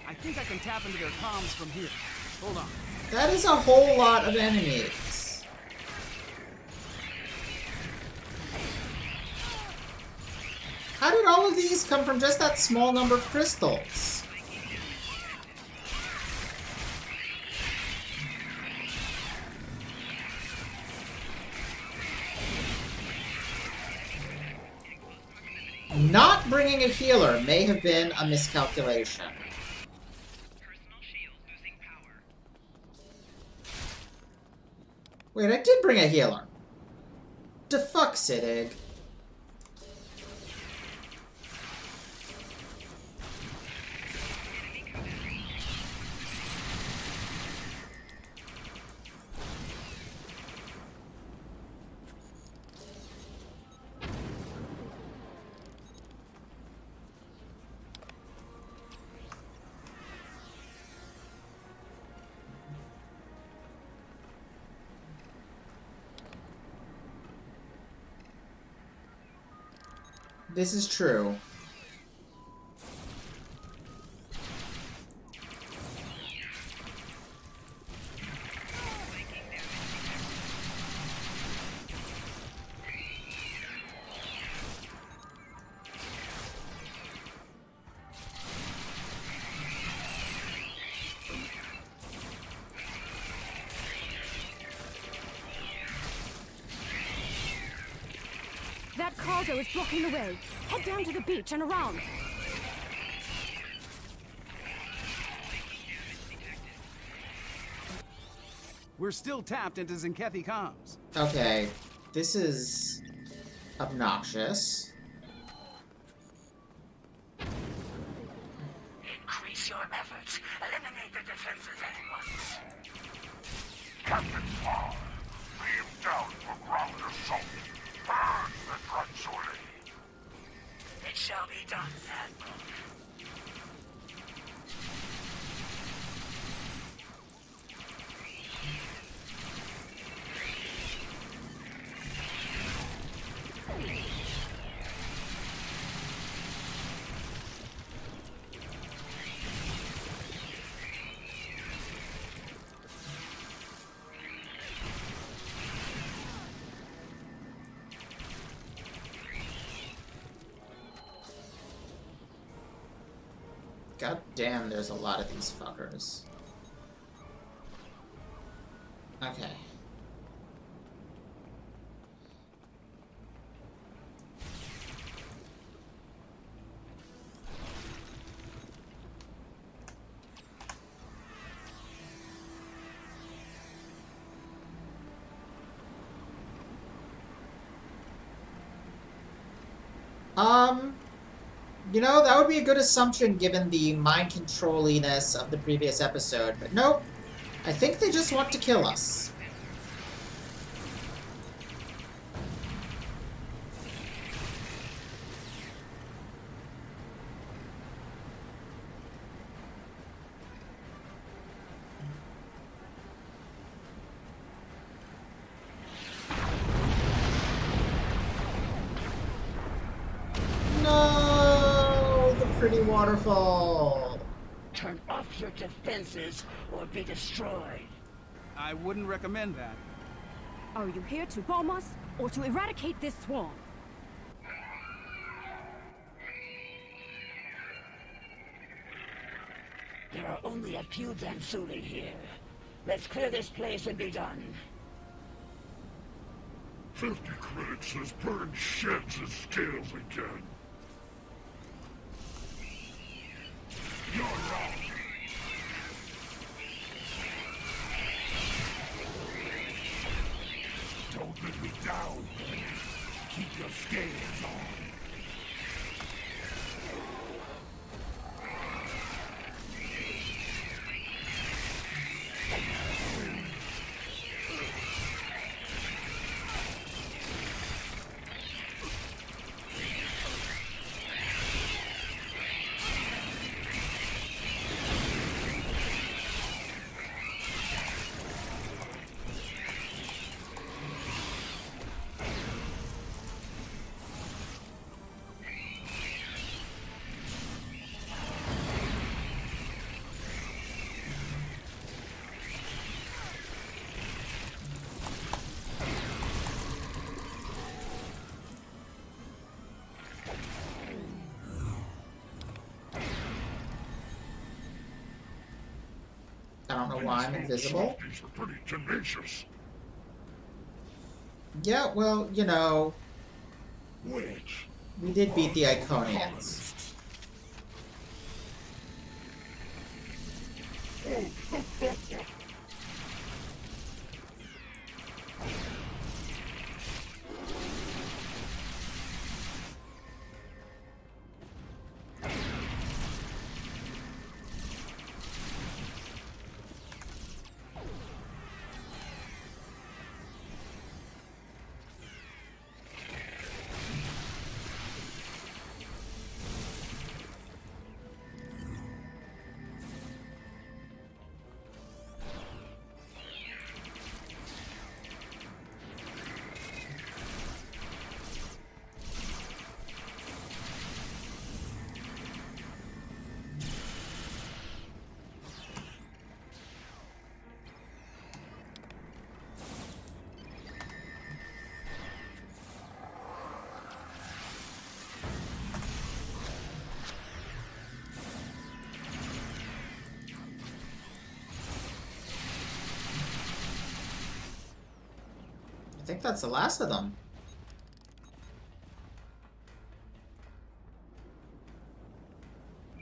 I think I can tap into their comms from here. Hold on. That is a whole lot of enemies. How did all of these come from just that small number of crystals? Not bringing a healer may have been a miscalculation. Wait, I did bring a healer. The fuck, Siddig. This is true. That cargo is blocking the way. Head down to the beach and around. We're still tapped into Tzenkethi comms. Okay, this is obnoxious. Increase your efforts. Eliminate the defenses at once. Captain Swan, beam down for ground assault. Burn the Dracula. It shall be done, Admiral. God damn, there's a lot of these fuckers. Okay. You know, that would be a good assumption given the mind controlliness of the previous episode, but nope. I think they just want to kill us. No! The pretty waterfall! Turn off your defenses or be destroyed. I wouldn't recommend that. Are you here to bomb us or to eradicate this swarm? There are only a few Zanzuli here. Let's clear this place and be done. 50 critics has burned sheds and scales again. You're wrong. Don't let me down. Keep your scales on. I don't know why I'm invisible. These are pretty tenacious. Yeah, well, you know, Which? we did beat the Iconians. I think that's the last of them.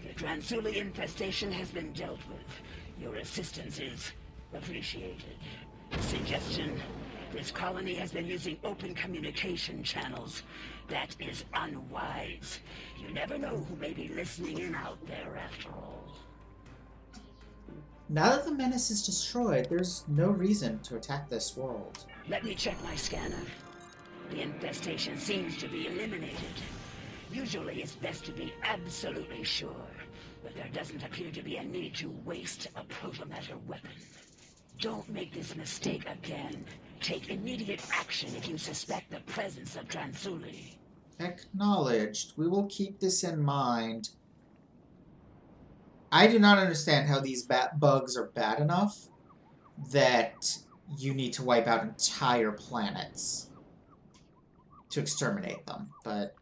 The Transuli infestation has been dealt with. Your assistance is appreciated. Suggestion: this colony has been using open communication channels. That is unwise. You never know who may be listening in out there after all. Now that the menace is destroyed, there's no reason to attack this world. Let me check my scanner. The infestation seems to be eliminated. Usually it's best to be absolutely sure, but there doesn't appear to be a need to waste a protomatter weapon. Don't make this mistake again. Take immediate action if you suspect the presence of Transuli. Acknowledged. We will keep this in mind. I do not understand how these bugs are bad enough that you need to wipe out entire planets to exterminate them, but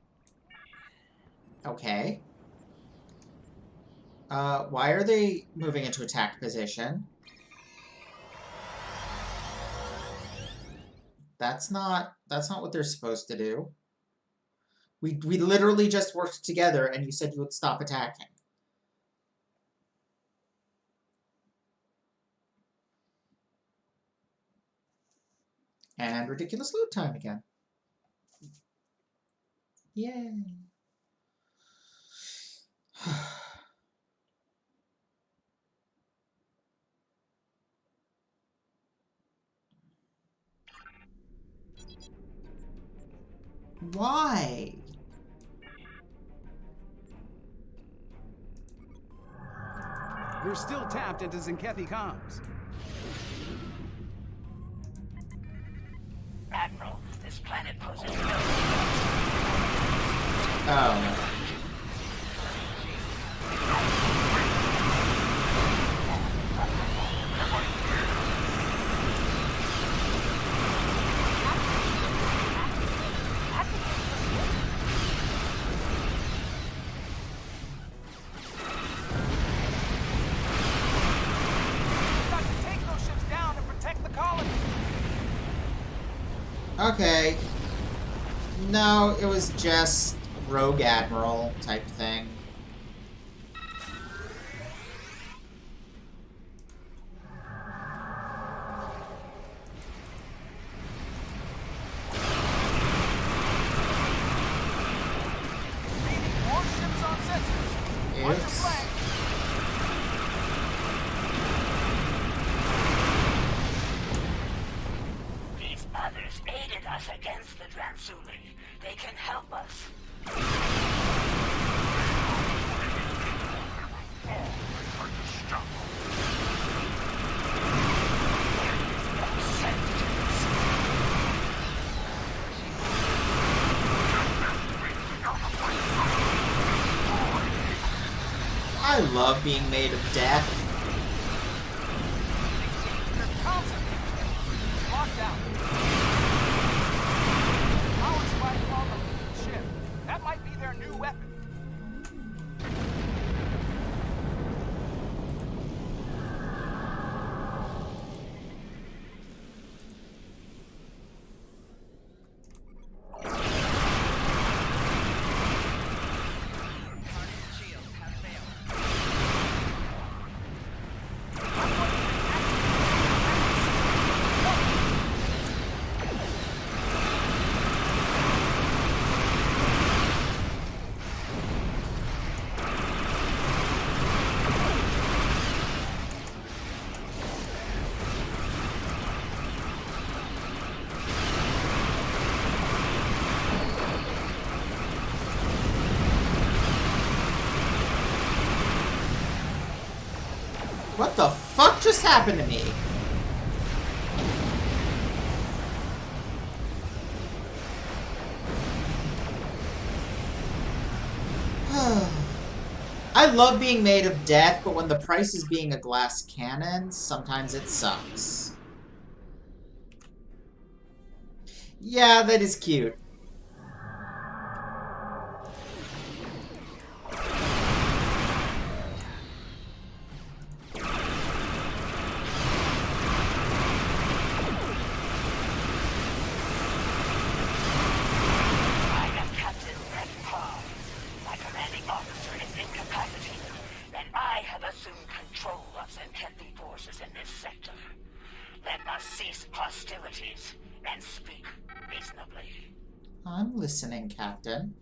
okay. Why are they moving into attack position? That's not what they're supposed to do. We literally just worked together and you said you would stop attacking. And ridiculous load time again. Yay. Why? You're still tapped into Tzenkethi comms. Admiral, this planet poses no... Oh. Okay. No, it was just Rogue Admiral type thing. Oops. These others aided us against the Dransuli. They can help us. I love being made of death. That might be their new weapon. What the fuck just happened to me? I love being made of death, but when the price is being a glass cannon, sometimes it sucks. Yeah, that is cute. I'm listening, Captain.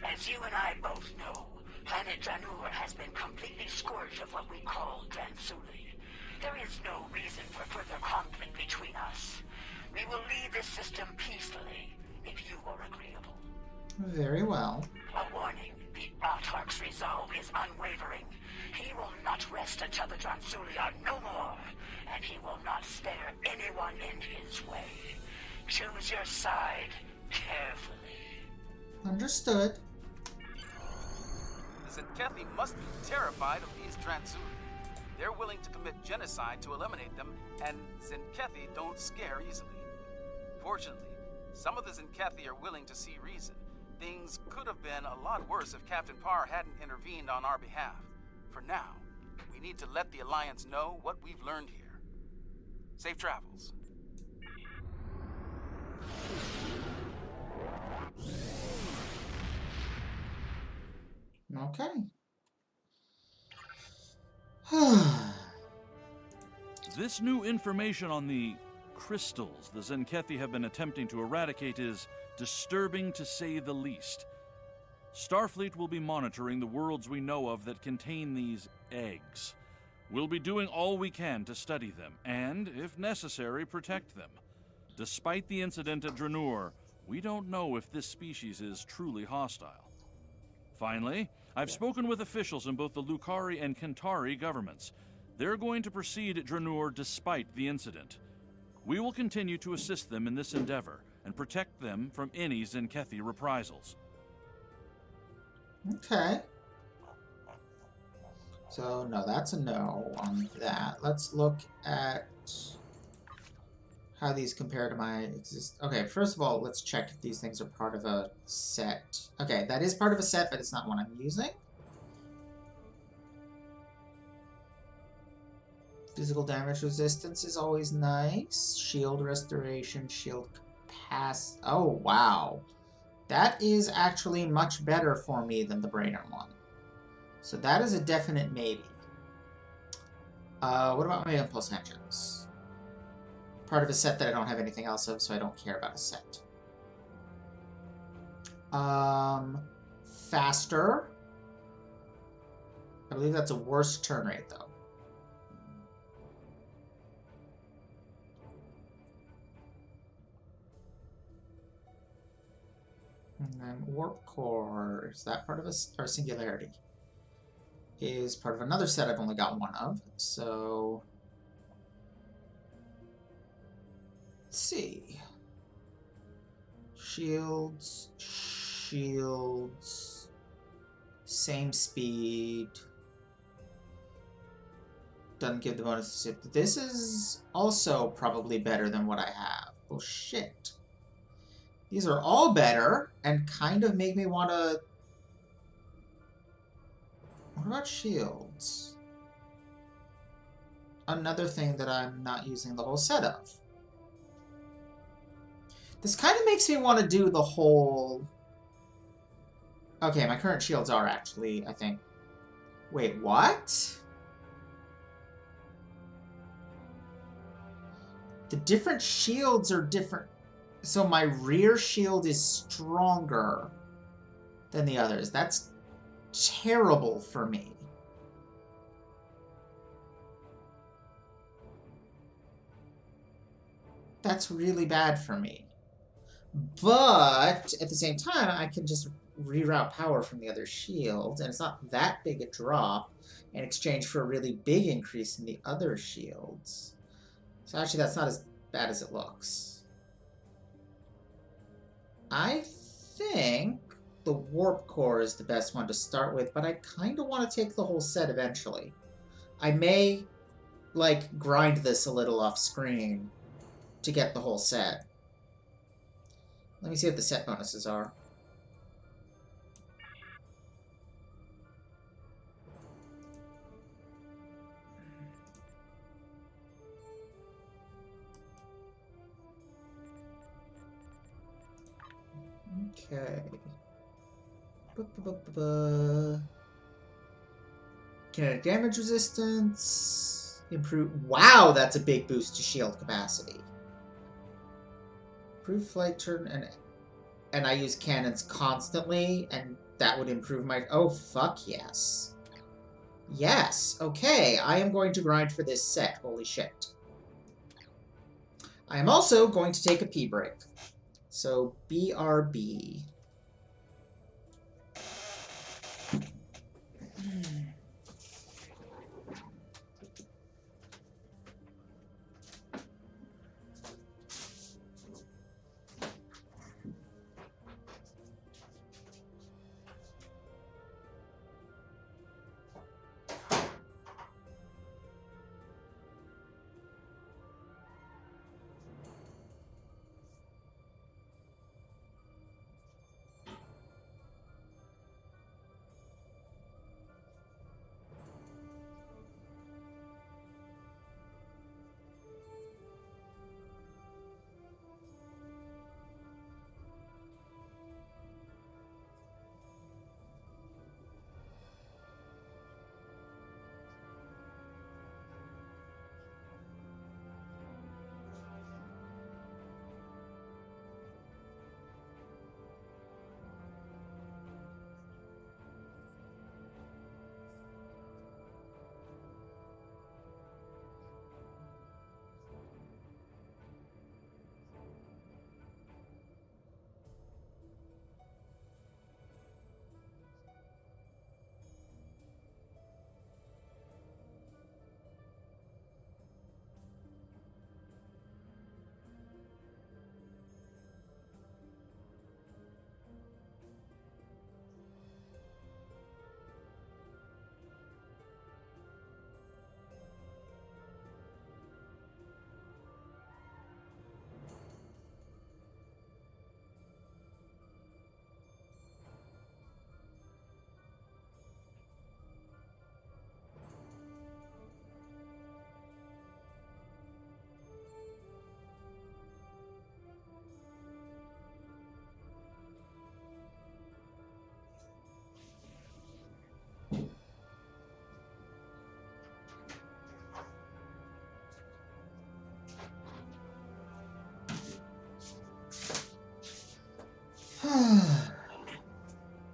As you and I both know, planet Dranur has been completely scourged of what we call Dransuli. There is no reason for further conflict between us. We will leave this system peacefully, if you are agreeable. Very well. A warning, the Autarch's resolve is unwavering. He will not rest until the Dransuli are no more, and he will not spare anyone in his way. Choose your side carefully. Understood. The Tzenkethi must be terrified of these Dransuli. They're willing to commit genocide to eliminate them, and Tzenkethi don't scare easily. Fortunately, some of the Tzenkethi are willing to see reason. Things could have been a lot worse if Captain Parr hadn't intervened on our behalf. For now, we need to let the Alliance know what we've learned here. Safe travels. Okay. This new information on the crystals the Tzenkethi have been attempting to eradicate is disturbing to say the least. Starfleet will be monitoring the worlds we know of that contain these eggs. We'll be doing all we can to study them, and, if necessary, protect them. Despite the incident at Draenor, we don't know if this species is truly hostile. Finally, I've spoken with officials in both the Lukari and Kentari governments. They're going to proceed at Draenor despite the incident. We will continue to assist them in this endeavor and protect them from any Tzenkethi reprisals. Okay. So, no, that's a no on that. Let's look at how these compare to my Okay, first of all, let's check if these things are part of a set. Okay, that is part of a set, but it's not one I'm using. Physical damage resistance is always nice. Shield restoration, shield capacity. Oh, wow. That is actually much better for me than the Brainer one. So that is a definite maybe. What about my impulse engines? Part of a set that I don't have anything else of, so I don't care about a set. Faster. I believe that's a worse turn rate, though. And then warp core, is that part of or singularity? Is part of another set I've only got one of, so let's see. Shields, same speed. Doesn't give the bonus to sip. This is also probably better than what I have. Oh shit. These are all better and kind of make me want to... What about shields? Another thing that I'm not using the whole set of. This kind of makes me want to do the whole... Okay, my current shields are actually, I think... Wait, what? The different shields are different... So my rear shield is stronger than the others. That's terrible for me. That's really bad for me. But at the same time, I can just reroute power from the other shields, and it's not that big a drop in exchange for a really big increase in the other shields. So actually, that's not as bad as it looks. I think the warp core is the best one to start with, but I kind of want to take the whole set eventually. I may, like, grind this a little off screen to get the whole set. Let me see what the set bonuses are. Okay. Kinetic damage resistance. Improve. Wow, that's a big boost to shield capacity. Improve flight turn, and I use cannons constantly, and that would improve my... Oh, fuck yes. Yes, okay, I am going to grind for this set. Holy shit. I am also going to take a pee break. So, BRB.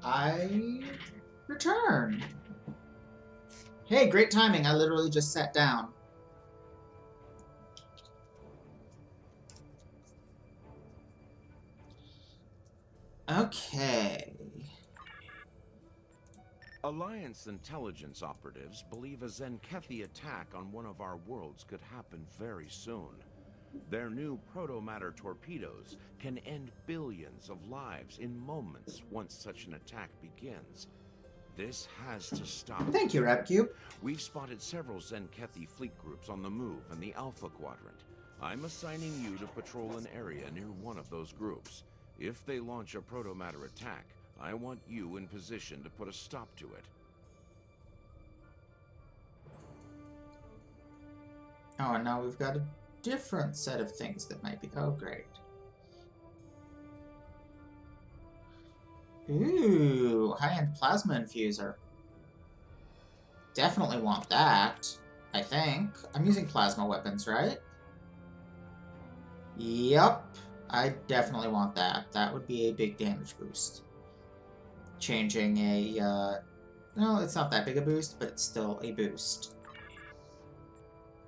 I return. Hey, great timing. I literally just sat down. Okay. Alliance intelligence operatives believe a Tzenkethi attack on one of our worlds could happen very soon. Their new proto-matter torpedoes can end billions of lives in moments once such an attack begins. This has to stop. Thank you, RapCube. We've spotted several Tzenkethi fleet groups on the move in the Alpha Quadrant. I'm assigning you to patrol an area near one of those groups. If they launch a proto-matter attack, I want you in position to put a stop to it. Oh, and now we've got a different set of things that might be... Oh, great. Ooh, high-end plasma infuser. Definitely want that, I think. I'm using plasma weapons, right? Yep. I definitely want that. That would be a big damage boost. Changing a, no, it's not that big a boost, but it's still a boost.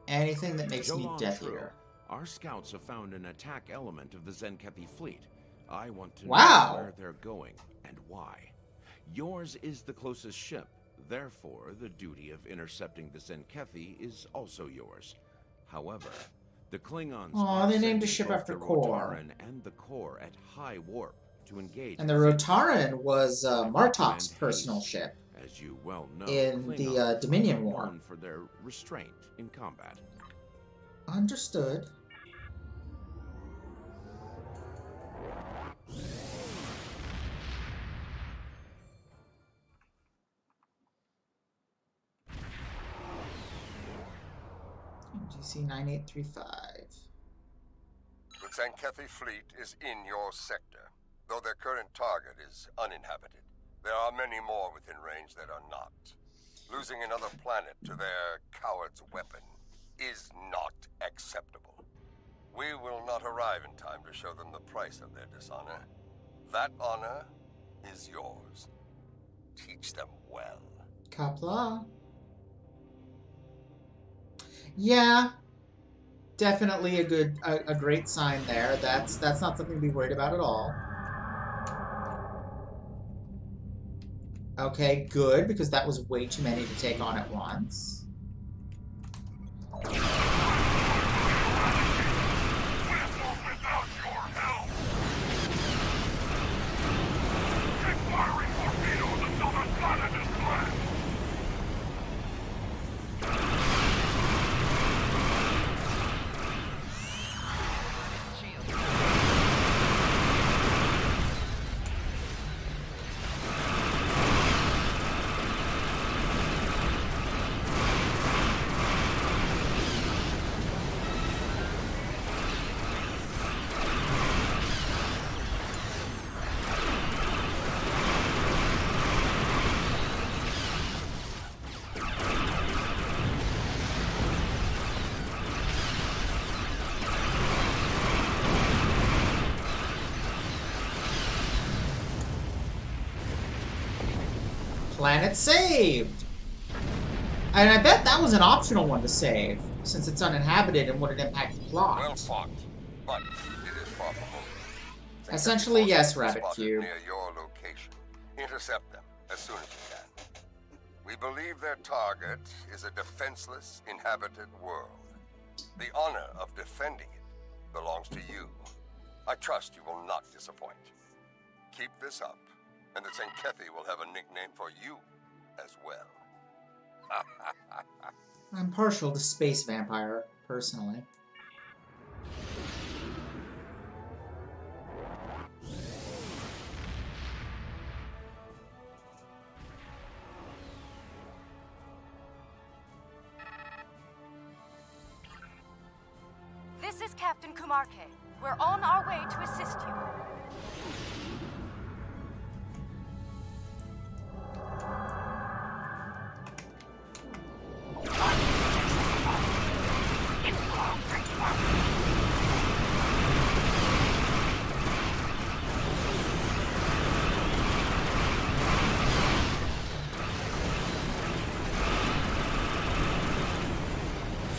Anything that makes me deathier. Our scouts have found an attack element of the Tzenkethi fleet. I want to know where they're going and why. Yours is the closest ship. Therefore, the duty of intercepting the Tzenkethi is also yours. However, the Klingons they named a ship both after the Kor. Rotaran and the Core at high warp to engage. And the Rotaran was Martok's personal ship. As you well know, in the Dominion War. Known for their restraint in combat. Understood. MGC 9835. The Tzenkethi fleet is in your sector, though their current target is uninhabited. There are many more within range that are not. Losing another planet to their coward's weapon is not acceptable. We will not arrive in time to show them the price of their dishonor. That honor is yours. Teach them well. Kapla. Yeah, definitely a great sign there. That's not something to be worried about at all. Okay, good, because that was way too many to take on at once. Planet saved! And I bet that was an optional one to save, since it's uninhabited and wouldn't impact the plot. Well fought, but it is far from over. Essentially, yes, Rabbit Cube. Near your location. Intercept them as soon as you can. We believe their target is a defenseless, inhabited world. The honor of defending it belongs to you. I trust you will not disappoint. Keep this up, and the Tzenkethi will have a nickname for you as well. I'm partial to Space Vampire, personally. This is Captain Kumarke. We're on our way to assist you.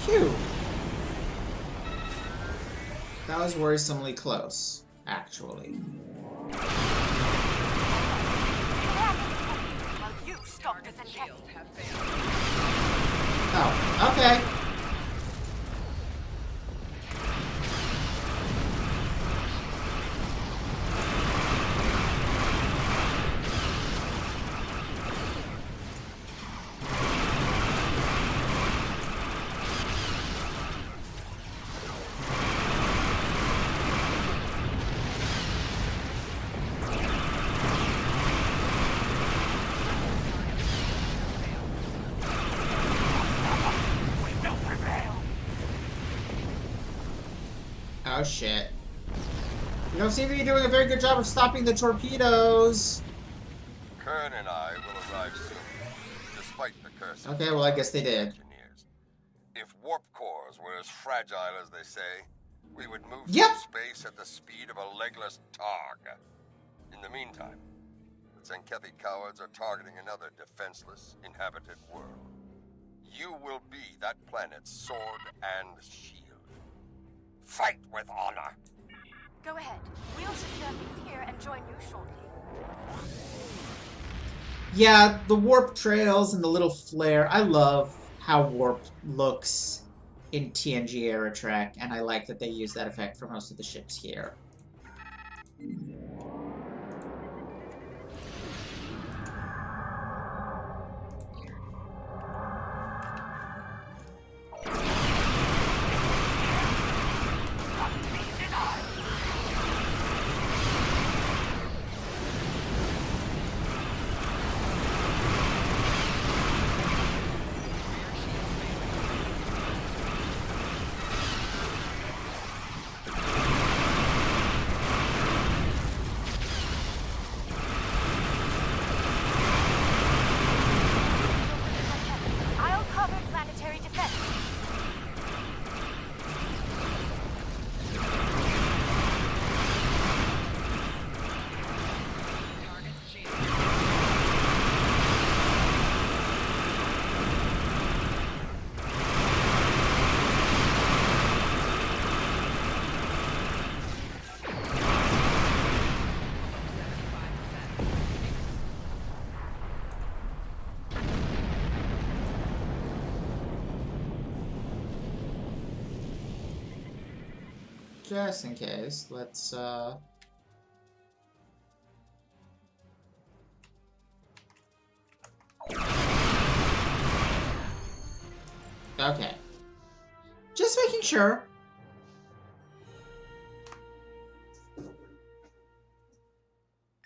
Phew. That was worrisomely close, actually. You stop the Tzenkethi. Oh, okay. Oh shit. You don't seem to be doing a very good job of stopping the torpedoes. Kern and I will arrive soon, despite the curse. Okay, well I guess they did. If warp cores were as fragile as they say, we would move Yep. through space at the speed of a legless targ. In the meantime, the Tzenkethi cowards are targeting another defenseless, inhabited world. You will be that planet's sword and shield. Fight with honor. Go ahead. We'll secure things here and join you shortly. Yeah, the warp trails and the little flare. I love how warp looks in TNG Era Trek, and I like that they use that effect for most of the ships here. I'll cover planetary defense. Just in case, let's okay. Just making sure.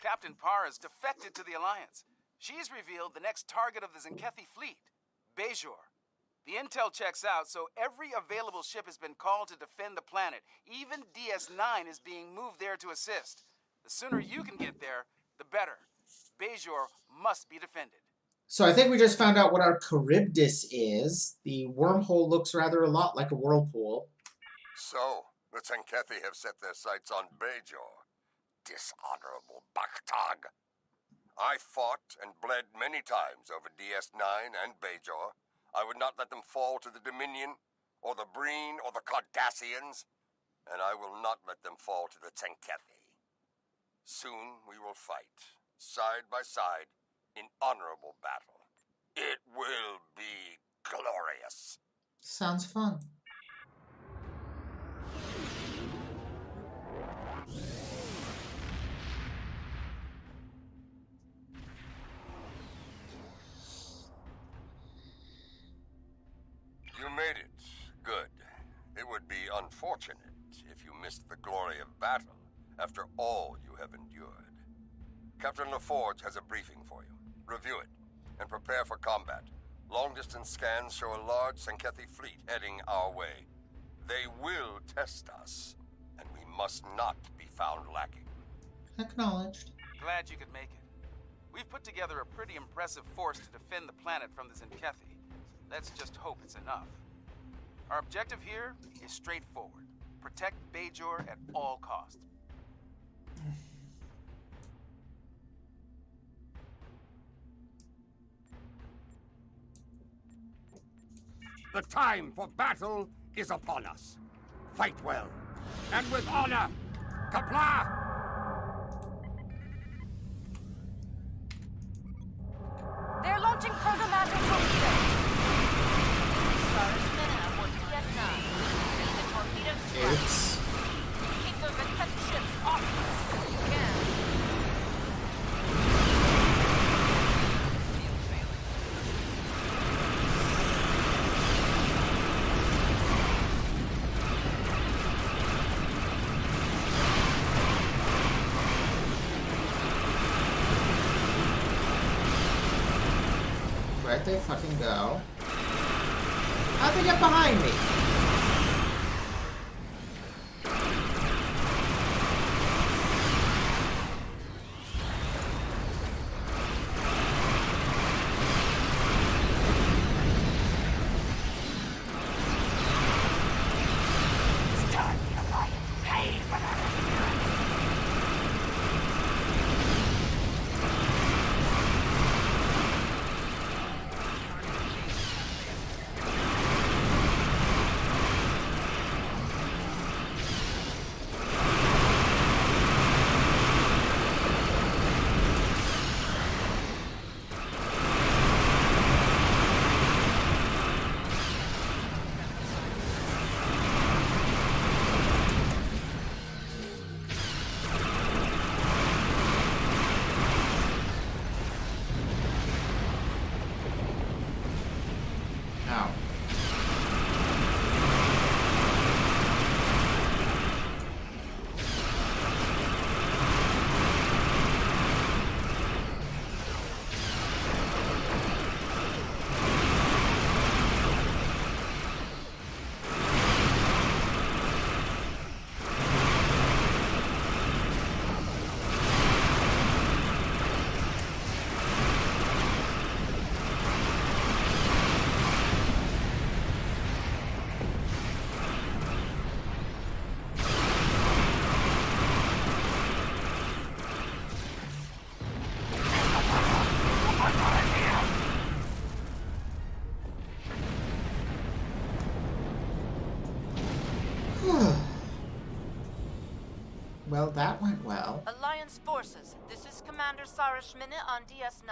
Captain Parr has defected to the Alliance. She's revealed the next target of the Tzenkethi fleet, Bejor. The intel checks out, so every available ship has been called to defend the planet. Even DS-9 is being moved there to assist. The sooner you can get there, the better. Bejor must be defended. So I think we just found out what our Charybdis is. The wormhole looks rather a lot like a whirlpool. So, the Tzenkethi have set their sights on Bejor. Dishonorable Baktag. I fought and bled many times over DS-9 and Bejor. I would not let them fall to the Dominion, or the Breen, or the Cardassians, and I will not let them fall to the Tzenkethi. Soon we will fight, side by side, in honorable battle. It will be glorious. Sounds fun. You made it. Good. It would be unfortunate if you missed the glory of battle after all you have endured. Captain LaForge has a briefing for you. Review it and prepare for combat. Long-distance scans show a large Tzenkethi fleet heading our way. They will test us, and we must not be found lacking. Acknowledged. Glad you could make it. We've put together a pretty impressive force to defend the planet from the Tzenkethi. Let's just hope it's enough. Our objective here is straightforward. Protect Bejor at all costs. The time for battle is upon us. Fight well, and with honor. Kapla! They're launching proto-matter torpedoes. Stars Minna aboard DS9. The torpedoes strike. Keep those infected ships off us if you can. Where'd they fucking go? How'd they get behind me? Well, that went well. Alliance forces, this is Commander Sarashmina on DS9.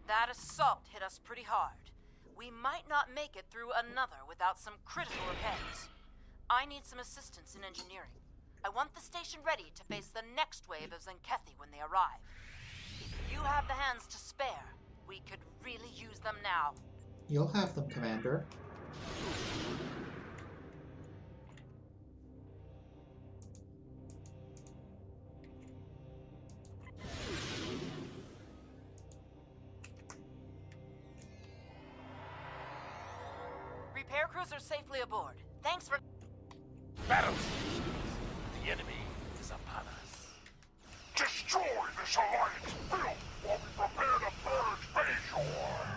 That assault hit us pretty hard. We might not make it through another without some critical repairs. I need some assistance in engineering. I want the station ready to face the next wave of Tzenkethi when they arrive. If you have the hands to spare, we could really use them now. You'll have them, Commander. Repair crews are safely aboard. Thanks for... Battle stations. The enemy is upon us. Destroy this alliance filth while we prepare to purge Bajor!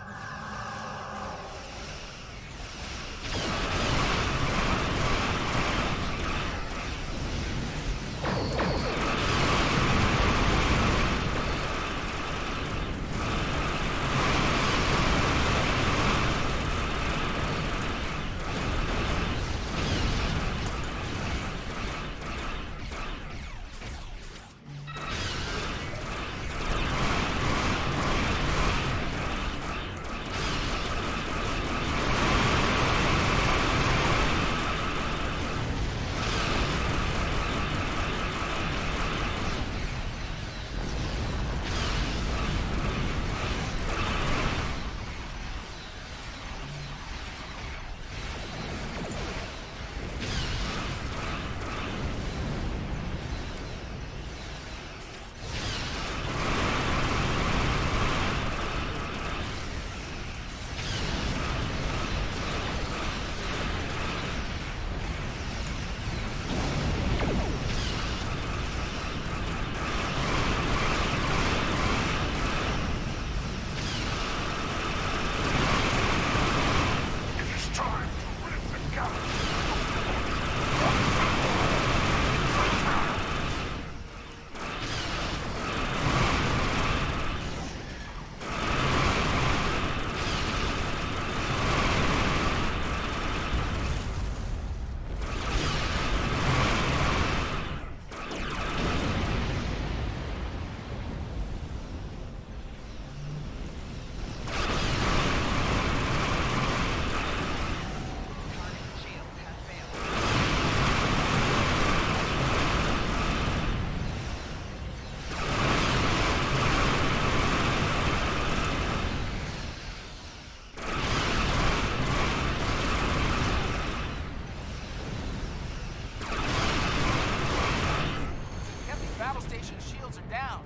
down.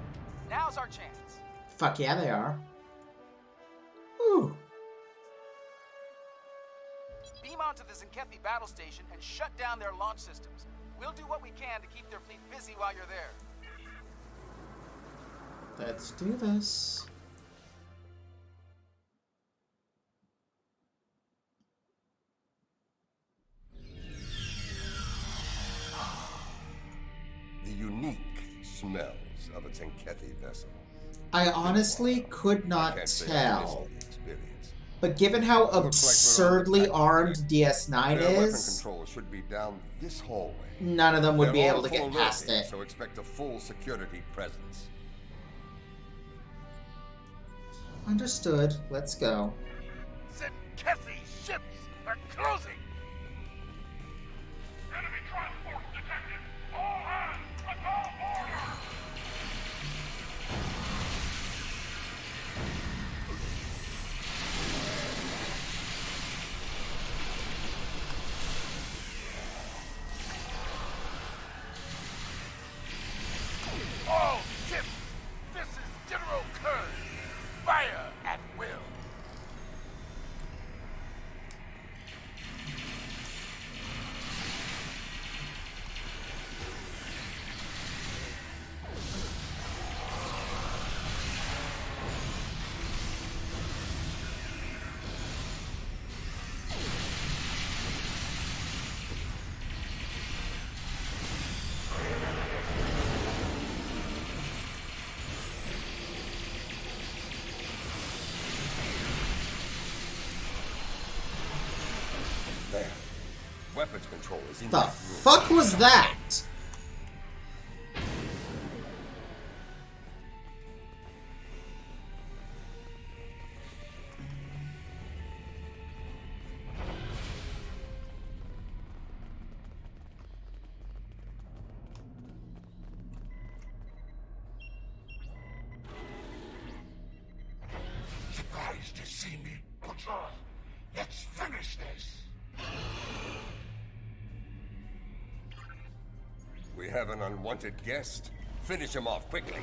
Now's our chance. Fuck yeah, they are. Ooh. Beam onto the Tzenkethi battle station and shut down their launch systems. We'll do what we can to keep their fleet busy while you're there. Let's do this. The unique smells of a Tzenkethi vessel. I honestly could not Can't say I tell. missed the experience. But given how Looks like we're on the absurdly armed DS9 Their weapon is, control should be down this hallway. none of them would They're be all able to get full past loading, it. So expect a full security presence. Understood. Let's go. Tzenkethi ships are closing! Enemy transport detected! All hands, attack order! All ships! This is General Kern! Fire at will! There. Weapons control is in The that room. fuck was that? Surprised to see me, Butcher? Let's finish this! We have an unwanted guest. Finish him off quickly.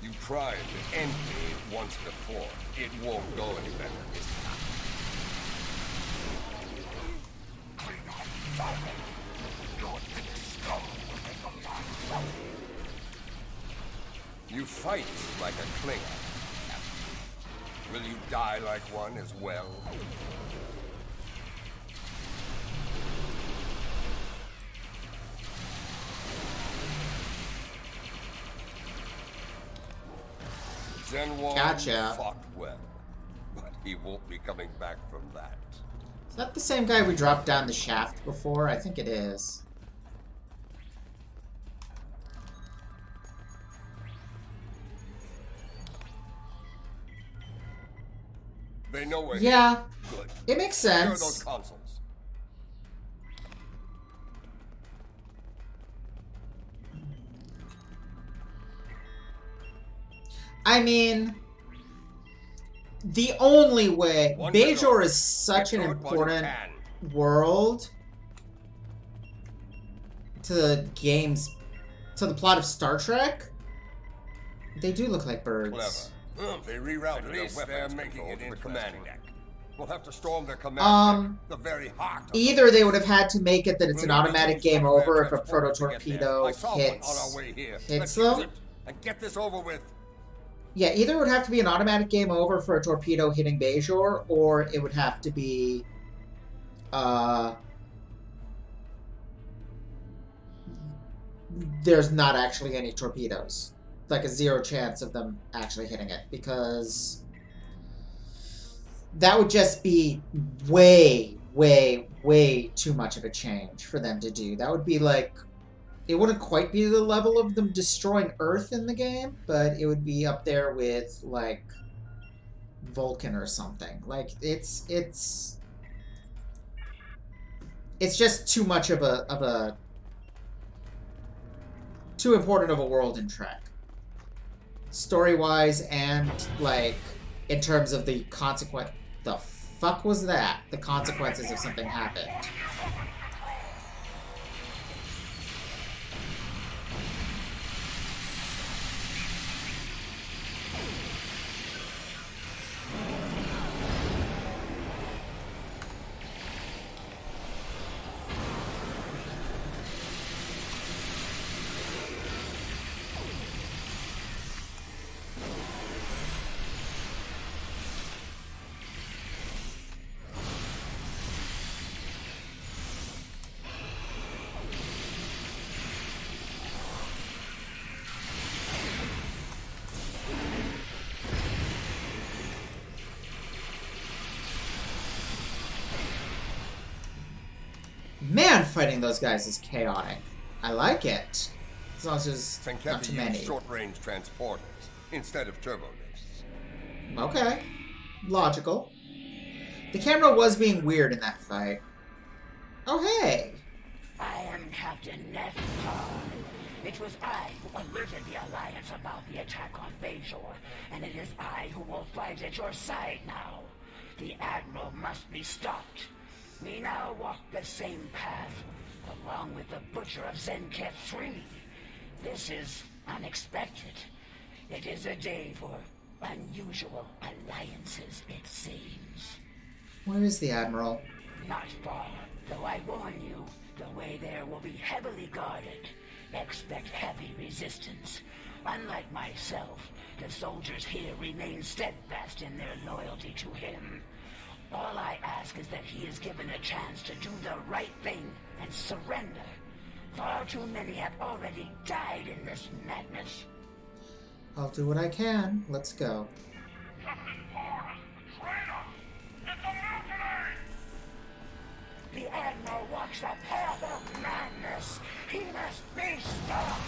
You tried to end me once before. It won't go any better this time. You fight like a Klingon. Will you die like one as well? Gen 1 Gotcha. fought well, but he won't be coming back from that. Is that the same guy we dropped down the shaft before? I think it is. They know we're Yeah, here. Good. it makes Secure sense. those consoles. I mean, the only way... One to go. Bajor is such Get an to it while you important can. world to the games, to the plot of Star Trek. They do look like birds. Clever. They rerouted their weapons making it to the command deck. We'll have to storm their command deck, the very heart of Either they would have had to make it that it's an We'll need to automatic change game some of their over if a transport to get proto-torpedo there. I saw one on our hits, way here. hits Let's use them. it and get this over with. Yeah, either it would have to be an automatic game over for a torpedo hitting Bajor, or it would have to be, there's not actually any torpedoes. Like a 0 chance of them actually hitting it, because that would just be way, way, way too much of a change for them to do. That would be like, it wouldn't quite be the level of them destroying Earth in the game, but it would be up there with, like, Vulcan or something. Like, it's just too much of a too important of a world in Trek. Story-wise and, like, in terms of the consequence. The fuck was that? The consequences if something happened. Man, fighting those guys is chaotic. I like it. As long as there's not too many. Short-range transporters instead of turbo lifts. Okay. Logical. The camera was being weird in that fight. Oh, hey! I am Captain Nephar. It was I who alerted the Alliance about the attack on Bajor, and it is I who will fight at your side now. The Admiral must be stopped. We now walk the same path, along with the Butcher of Tzenkethi. This is unexpected. It is a day for unusual alliances, it seems. Where is the Admiral? Not far, though I warn you, the way there will be heavily guarded. Expect heavy resistance. Unlike myself, the soldiers here remain steadfast in their loyalty to him. All I ask is that he is given a chance to do the right thing and surrender. Far too many have already died in this madness. I'll do what I can. Let's go. The Admiral walks the path of madness. He must be stopped.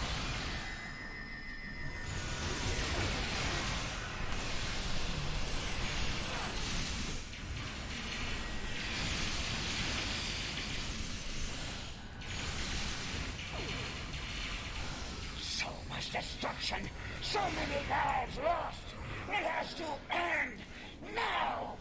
So much destruction, so many lives lost. It has to end now.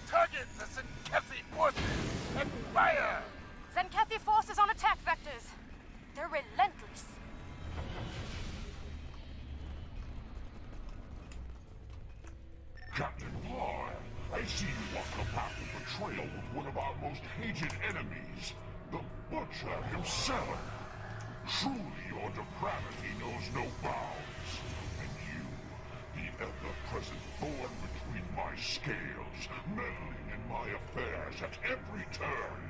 Target the Tzenkethi forces and fire! Tzenkethi forces on attack vectors. They're relentless. Captain Parr, I see you walk the path of betrayal with one of our most hated enemies, the Butcher himself. Truly, your depravity knows no bounds. And you, the ever-present thorn between my scales, meddling in my affairs at every turn.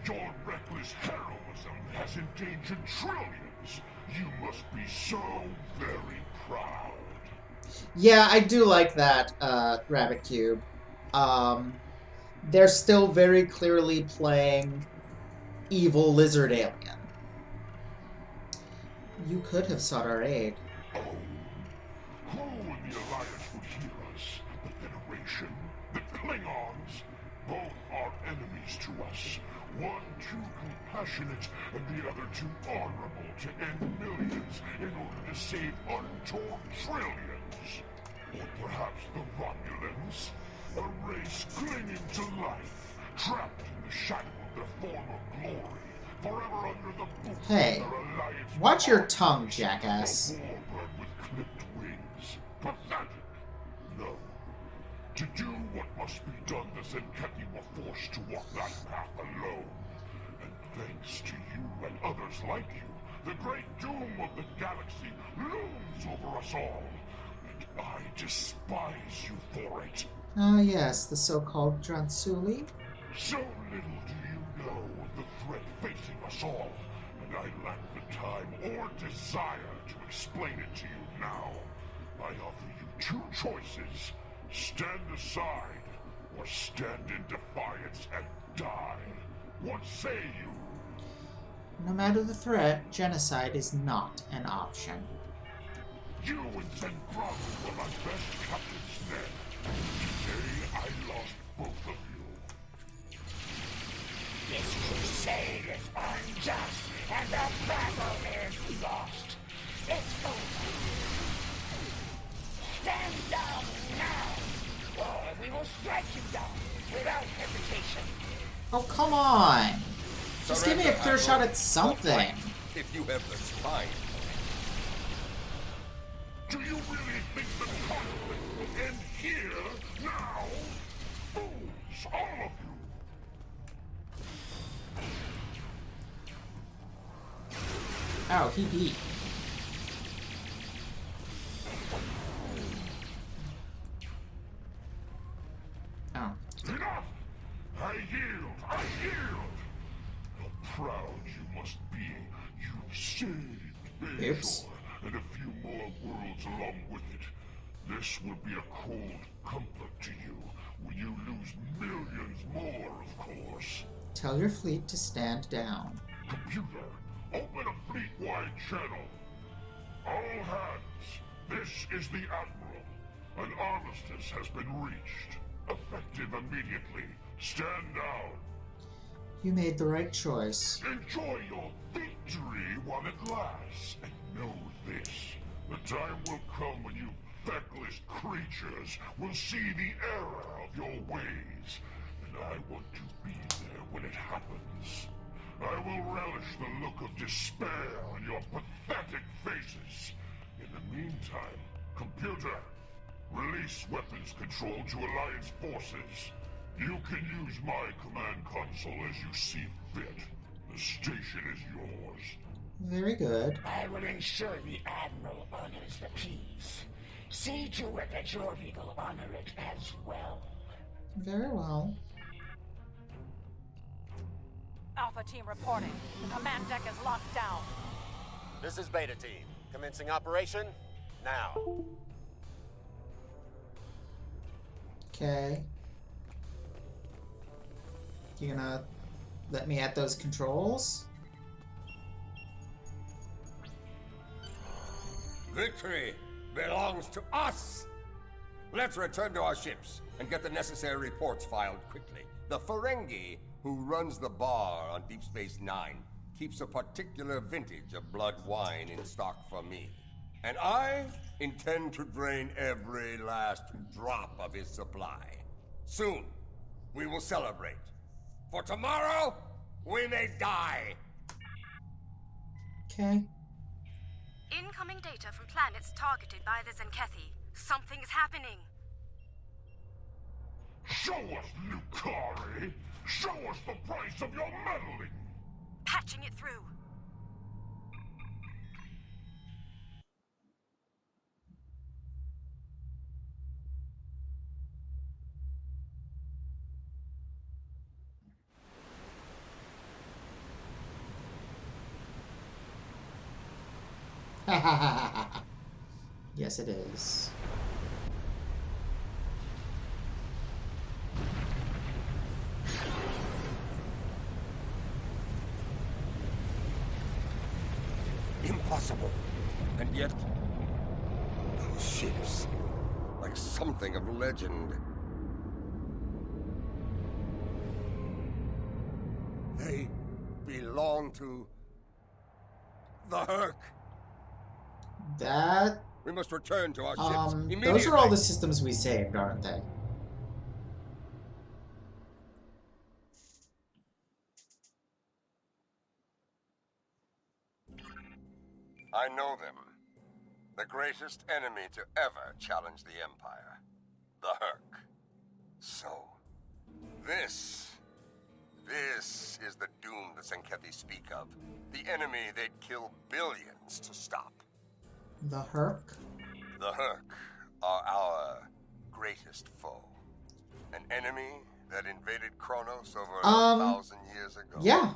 Your reckless heroism has endangered trillions. You must be so very proud. Yeah, I do like that, Rabbit Cube. They're still very clearly playing evil lizard alien. You could have sought our aid. Oh, who in the Alliance would hear us? The Federation, the Klingons, both are enemies to us. One too compassionate, and the other too honorable to end millions in order to save untold trillions. Or perhaps the Romulans, a race clinging to life, trapped in the shadow of their former glory, forever under the boot Hey, of their Alliance. watch your tongue, jackass. A warbird with clipped wings. Pathetic. No. To do what must be done, the Tzenkethi were forced to walk that path alone. And thanks to you and others like you, the great doom of the galaxy looms over us all. And I despise you for it. Ah, yes, the so-called Dransuli. So little do you know of the threat facing us all, and I lack the time or desire to explain it to you now. I offer you two choices. Stand aside, or stand in defiance and die. What say you? No matter the threat, genocide is not an option. You and Tzenkethi were my best captains then. Today I lost both of you. This crusade is unjust, and the battle is lost. It's over. Stand down now, or we will strike you down without hesitation. Oh, come on! Just give me a clear shot at something. If you have the spine. Do you really think the conflict will end here, now? Fools, all of you! Oh, he beat. Oh. Enough! I yield! I yield! How proud you must be. You saved Bajor and a few more worlds along with it. This will be a cold comfort to you when you lose millions more, of course. Tell your fleet to stand down. Computer, open a fleet-wide channel. All hands, this is the Admiral. An armistice has been reached. Effective immediately. Stand down. You made the right choice. Enjoy your victory while it lasts. And know this. The time will come when you feckless creatures will see the error of your ways. And I want to be there when it happens. I will relish the look of despair on your pathetic faces. In the meantime, computer, release weapons control to Alliance forces. You can use my command console as you see fit. The station is yours. Very good. I will ensure the Admiral honors the peace. See to it that your people honor it as well. Very well. Alpha team reporting. The command deck is locked down. This is Beta team. Commencing operation now. Okay. You gonna let me at those controls? Victory belongs to us! Let's return to our ships and get the necessary reports filed quickly. The Ferengi, who runs the bar on Deep Space Nine, keeps a particular vintage of blood wine in stock for me. And I intend to drain every last drop of his supply. Soon, we will celebrate. For tomorrow, we may die. Okay. Incoming data from planets targeted by the Tzenkethi. Something's happening. Show us, Lukari! Show us the price of your meddling! Patching it through. Yes, it is. Impossible. And yet, those ships, like something of legend. They belong to the Herc. That... We must return to our ships immediately. Those are all the systems we saved, aren't they? I know them. The greatest enemy to ever challenge the Empire. The Herc. So, this is the doom the Tzenkethi speak of. The enemy they'd kill billions to stop. The Herc? The Herc are our greatest foe. An enemy that invaded Kronos over 1,000 years ago. Yeah.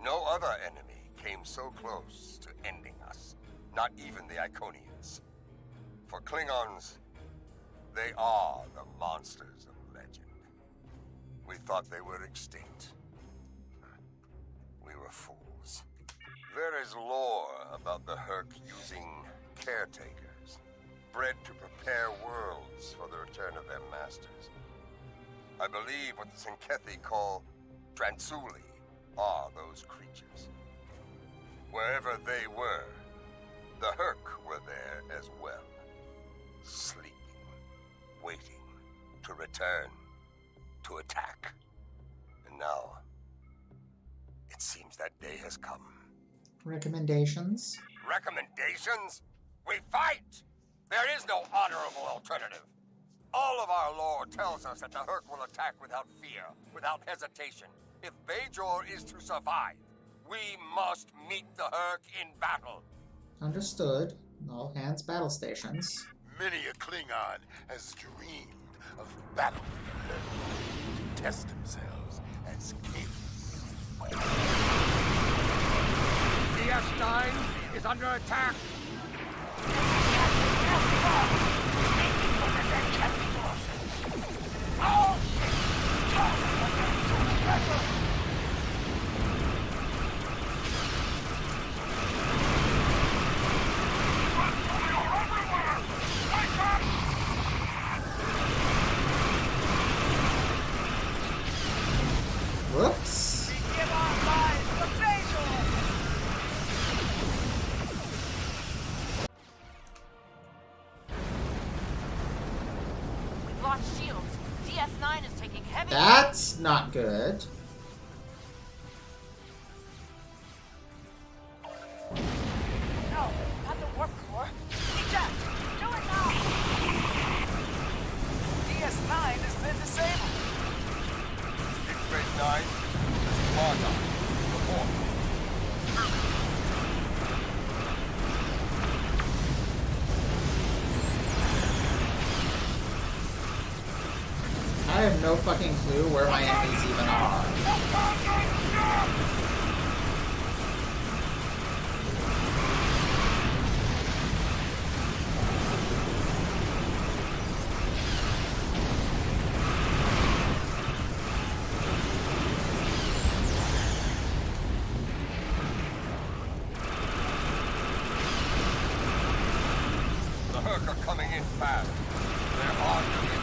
No other enemy came so close to ending us. Not even the Iconians. For Klingons, they are the monsters of legend. We thought they were extinct. We were fools. There is lore about the Herc using caretakers, bred to prepare worlds for the return of their masters. I believe what the Tzenkethi call Dransuli are those creatures. Wherever they were, the Herc were there as well. Sleeping, waiting to return, to attack. And now, it seems that day has come. Recommendations? Recommendations? We fight! There is no honorable alternative. All of our lore tells us that the Herc will attack without fear, without hesitation. If Bajor is to survive, we must meet the Herc in battle. Understood. All hands battle stations. Many a Klingon has dreamed of battle with the Herc to test themselves as kings. DS9 is under attack. Whoops. We've lost shields. DS9 is taking heavy. That's not good. No, not the warp core. Eject! Do it now! DS9 has been disabled. Deep Space Nine, this is Marta. Report. I have no fucking clue where my enemies even are. The Herc are coming in fast. They're hard to reach.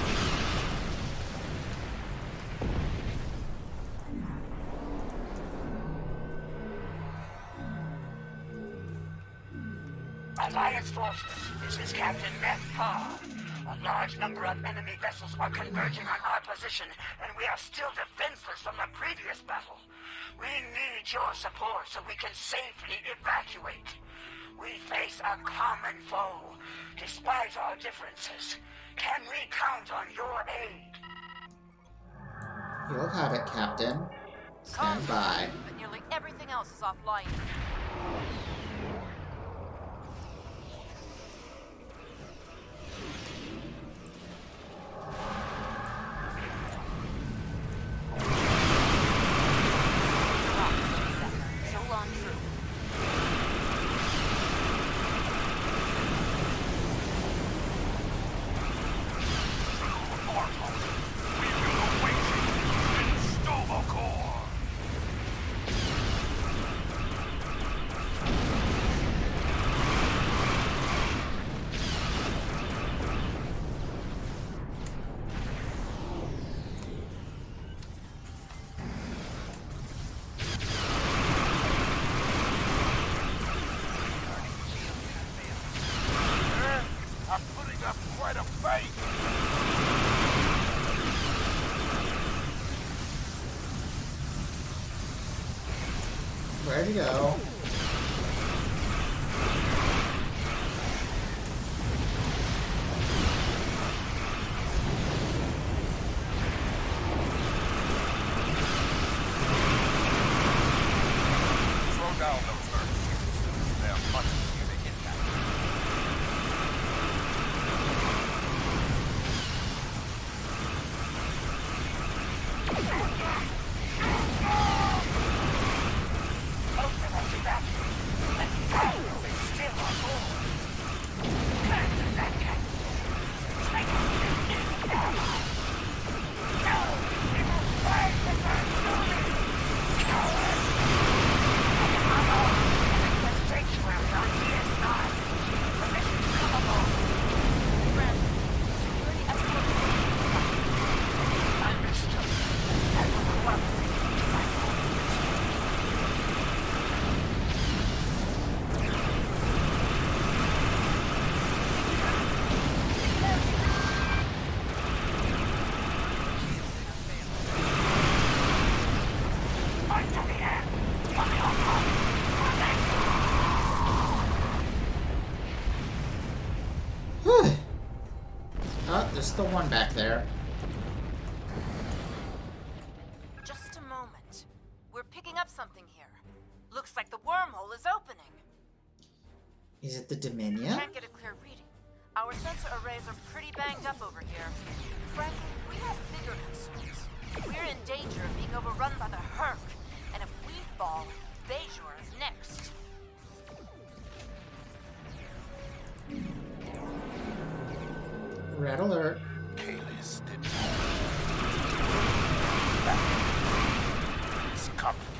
Alliance forces, this is Captain Meth Parr. A large number of enemy vessels are converging on our position, and we are still defenseless from the previous battle. We need your support so we can safely evacuate. We face a common foe, despite our differences. Can we count on your aid? You'll have it, Captain. Stand by. But nearly everything else is offline. Where'd he go? Slow down those Herc ships. They are much easier to hit than. Most of us evacuated. just the one back there. Just a moment. We're picking up something here. Looks like the wormhole is opening. Is it the Dominion? Can't get a clear reading. Our sensor arrays are pretty banged up over here. Frankly, we have bigger concerns. We're in danger of being overrun by the Herc, and if we fall, Bejor is next. Red alert. Kalis didn't. It's complicated.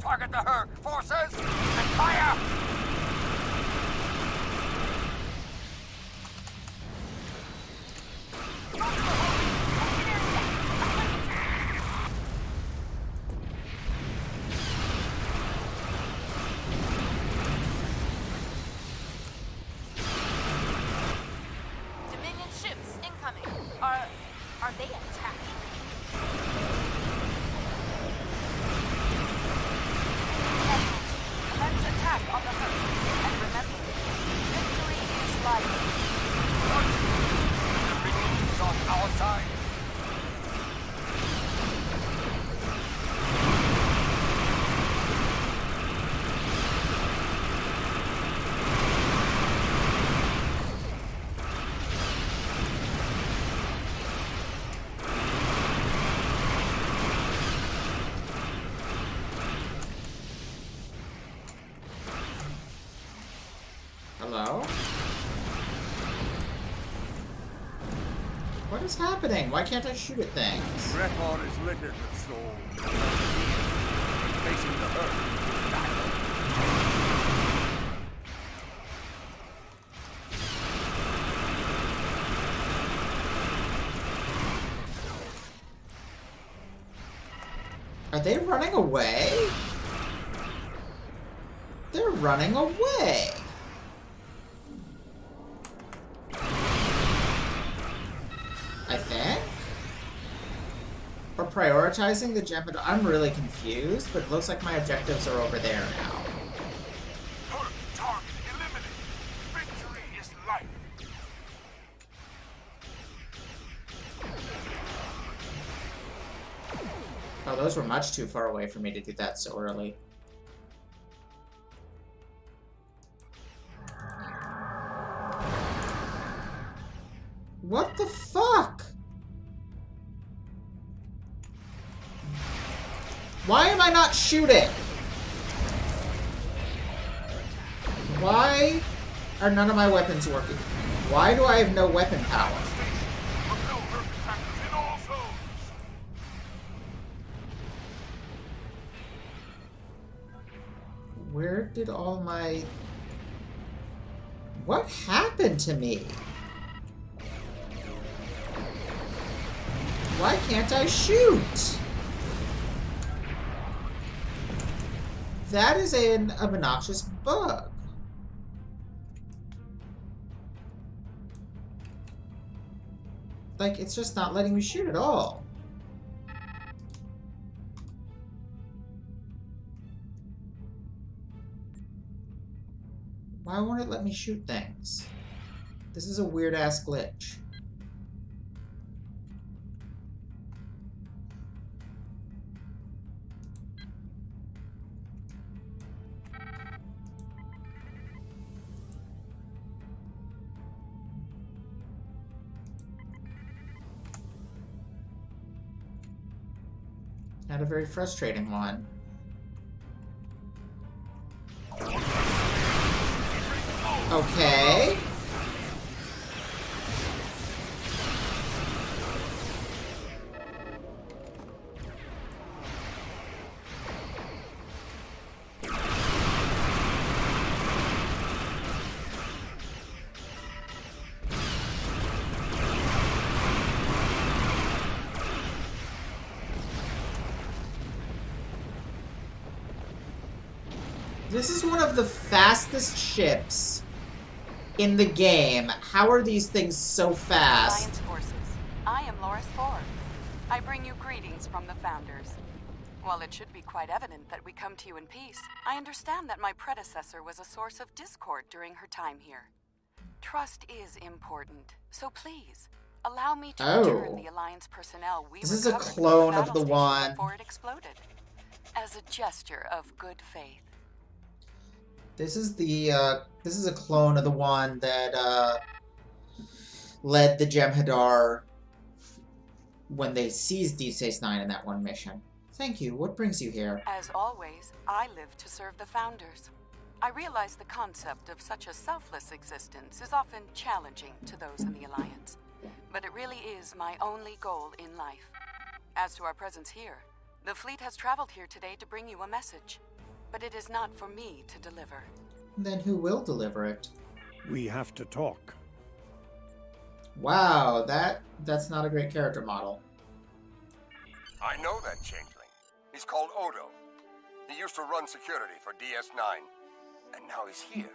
Target the Herc! Forces! And fire! Dominion ships incoming. Are they attacking? Let's attack on the Herc. And remember, victory is life. Everything is on our side. Hello? What is happening? Why can't I shoot at things? Record is littered with souls. Facing the Herc. Are they running away? They're running away! I think? Or prioritizing the gem. I'm really confused, but it looks like my objectives are over there now. Target eliminated. Victory is life. Oh, those were much too far away for me to do that so early. What the fuck? Why am I not shooting? Why are none of my weapons working? Why do I have no weapon power? Where did all my... What happened to me? Why can't I shoot? That is an obnoxious bug. Like, it's just not letting me shoot at all. Why won't it let me shoot things? This is a weird-ass glitch. Not a very frustrating one. Okay. This is one of the fastest ships in the game. How are these things so fast? Alliance forces, I am Loris Ford. I bring you greetings from the Founders. While it should be quite evident that we come to you in peace, I understand that my predecessor was a source of discord during her time here. Trust is important, so please, allow me to return the Alliance personnel we This is a recovered clone from of the one. before it exploded, as a gesture of good faith. This is a clone of the one that led the Jem'Hadar when they seized Deep Space Nine in that one mission. Thank you. What brings you here? As always, I live to serve the Founders. I realize the concept of such a selfless existence is often challenging to those in the Alliance, but it really is my only goal in life. As to our presence here, the fleet has traveled here today to bring you a message, but it is not for me to deliver. Then who will deliver it? We have to talk. Wow, that's not a great character model. I know that changeling. He's called Odo. He used to run security for DS9. And now he's here,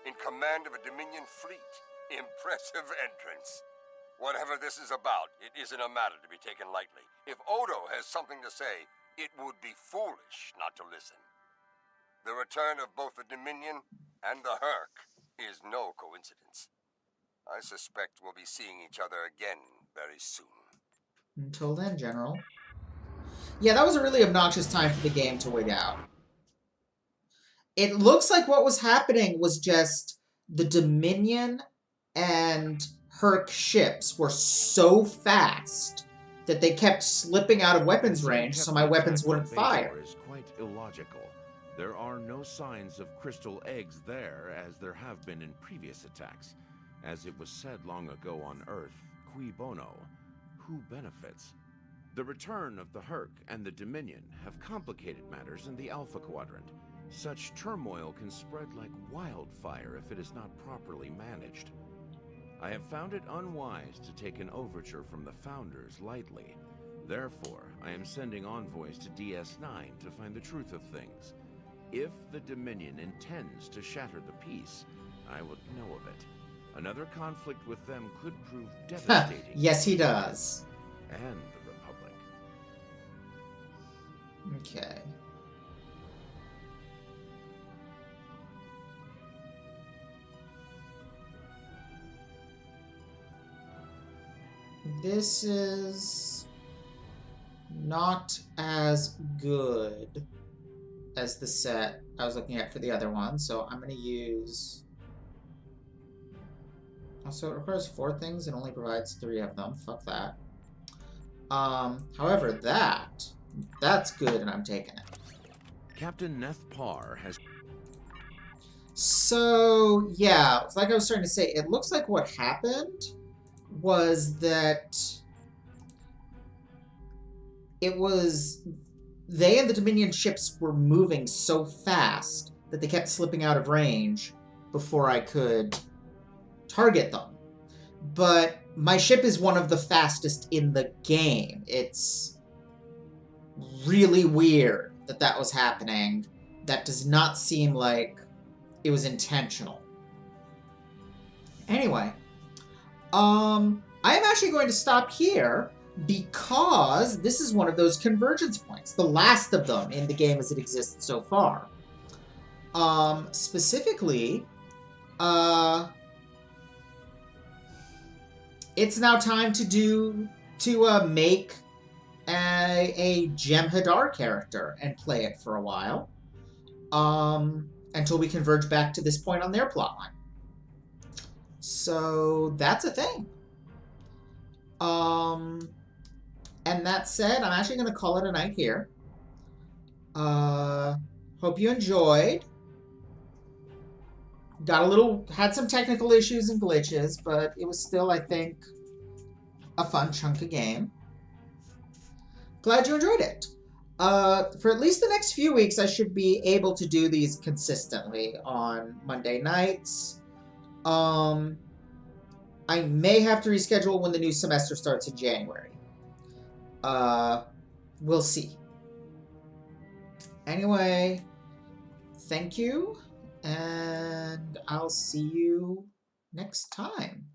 in command of a Dominion fleet. Impressive entrance. Whatever this is about, it isn't a matter to be taken lightly. If Odo has something to say, it would be foolish not to listen. The return of both the Dominion and the Herc is no coincidence. I suspect we'll be seeing each other again very soon. Until then, General. Yeah, that was a really obnoxious time for the game to wait out. It looks like what was happening was just the Dominion and Herc ships were so fast that they kept slipping out of weapons range, so my weapons wouldn't fire. Is quite illogical. There are no signs of crystal eggs there, as there have been in previous attacks. As it was said long ago on Earth, cui bono, who benefits? The return of the Herc and the Dominion have complicated matters in the Alpha Quadrant. Such turmoil can spread like wildfire if it is not properly managed. I have found it unwise to take an overture from the Founders lightly. Therefore, I am sending envoys to DS9 to find the truth of things. If the Dominion intends to shatter the peace, I would know of it. Another conflict with them could prove devastating. Yes, he does. And the Republic. Okay. This is not as good as the set I was looking at for the other one, so I'm going to use... Also, it requires 4 things and only provides 3 of them. Fuck that. However, that's good and I'm taking it. Captain Neth Parr has... So, yeah, like I was starting to say, it looks like what happened was that it was they and the Dominion ships were moving so fast that they kept slipping out of range before I could target them. But my ship is one of the fastest in the game. It's really weird that that was happening. That does not seem like it was intentional. Anyway, I am actually going to stop here because this is one of those convergence points, the last of them in the game as it exists so far. Specifically, it's now time to make a Jem'Hadar character and play it for a while, until we converge back to this point on their plotline. So that's a thing. And that said, I'm actually going to call it a night here. Hope you enjoyed. Had some technical issues and glitches, but it was still, I think, a fun chunk of game. Glad you enjoyed it. For at least the next few weeks, I should be able to do these consistently on Monday nights. I may have to reschedule when the new semester starts in January. We'll see. Anyway, thank you, and I'll see you next time.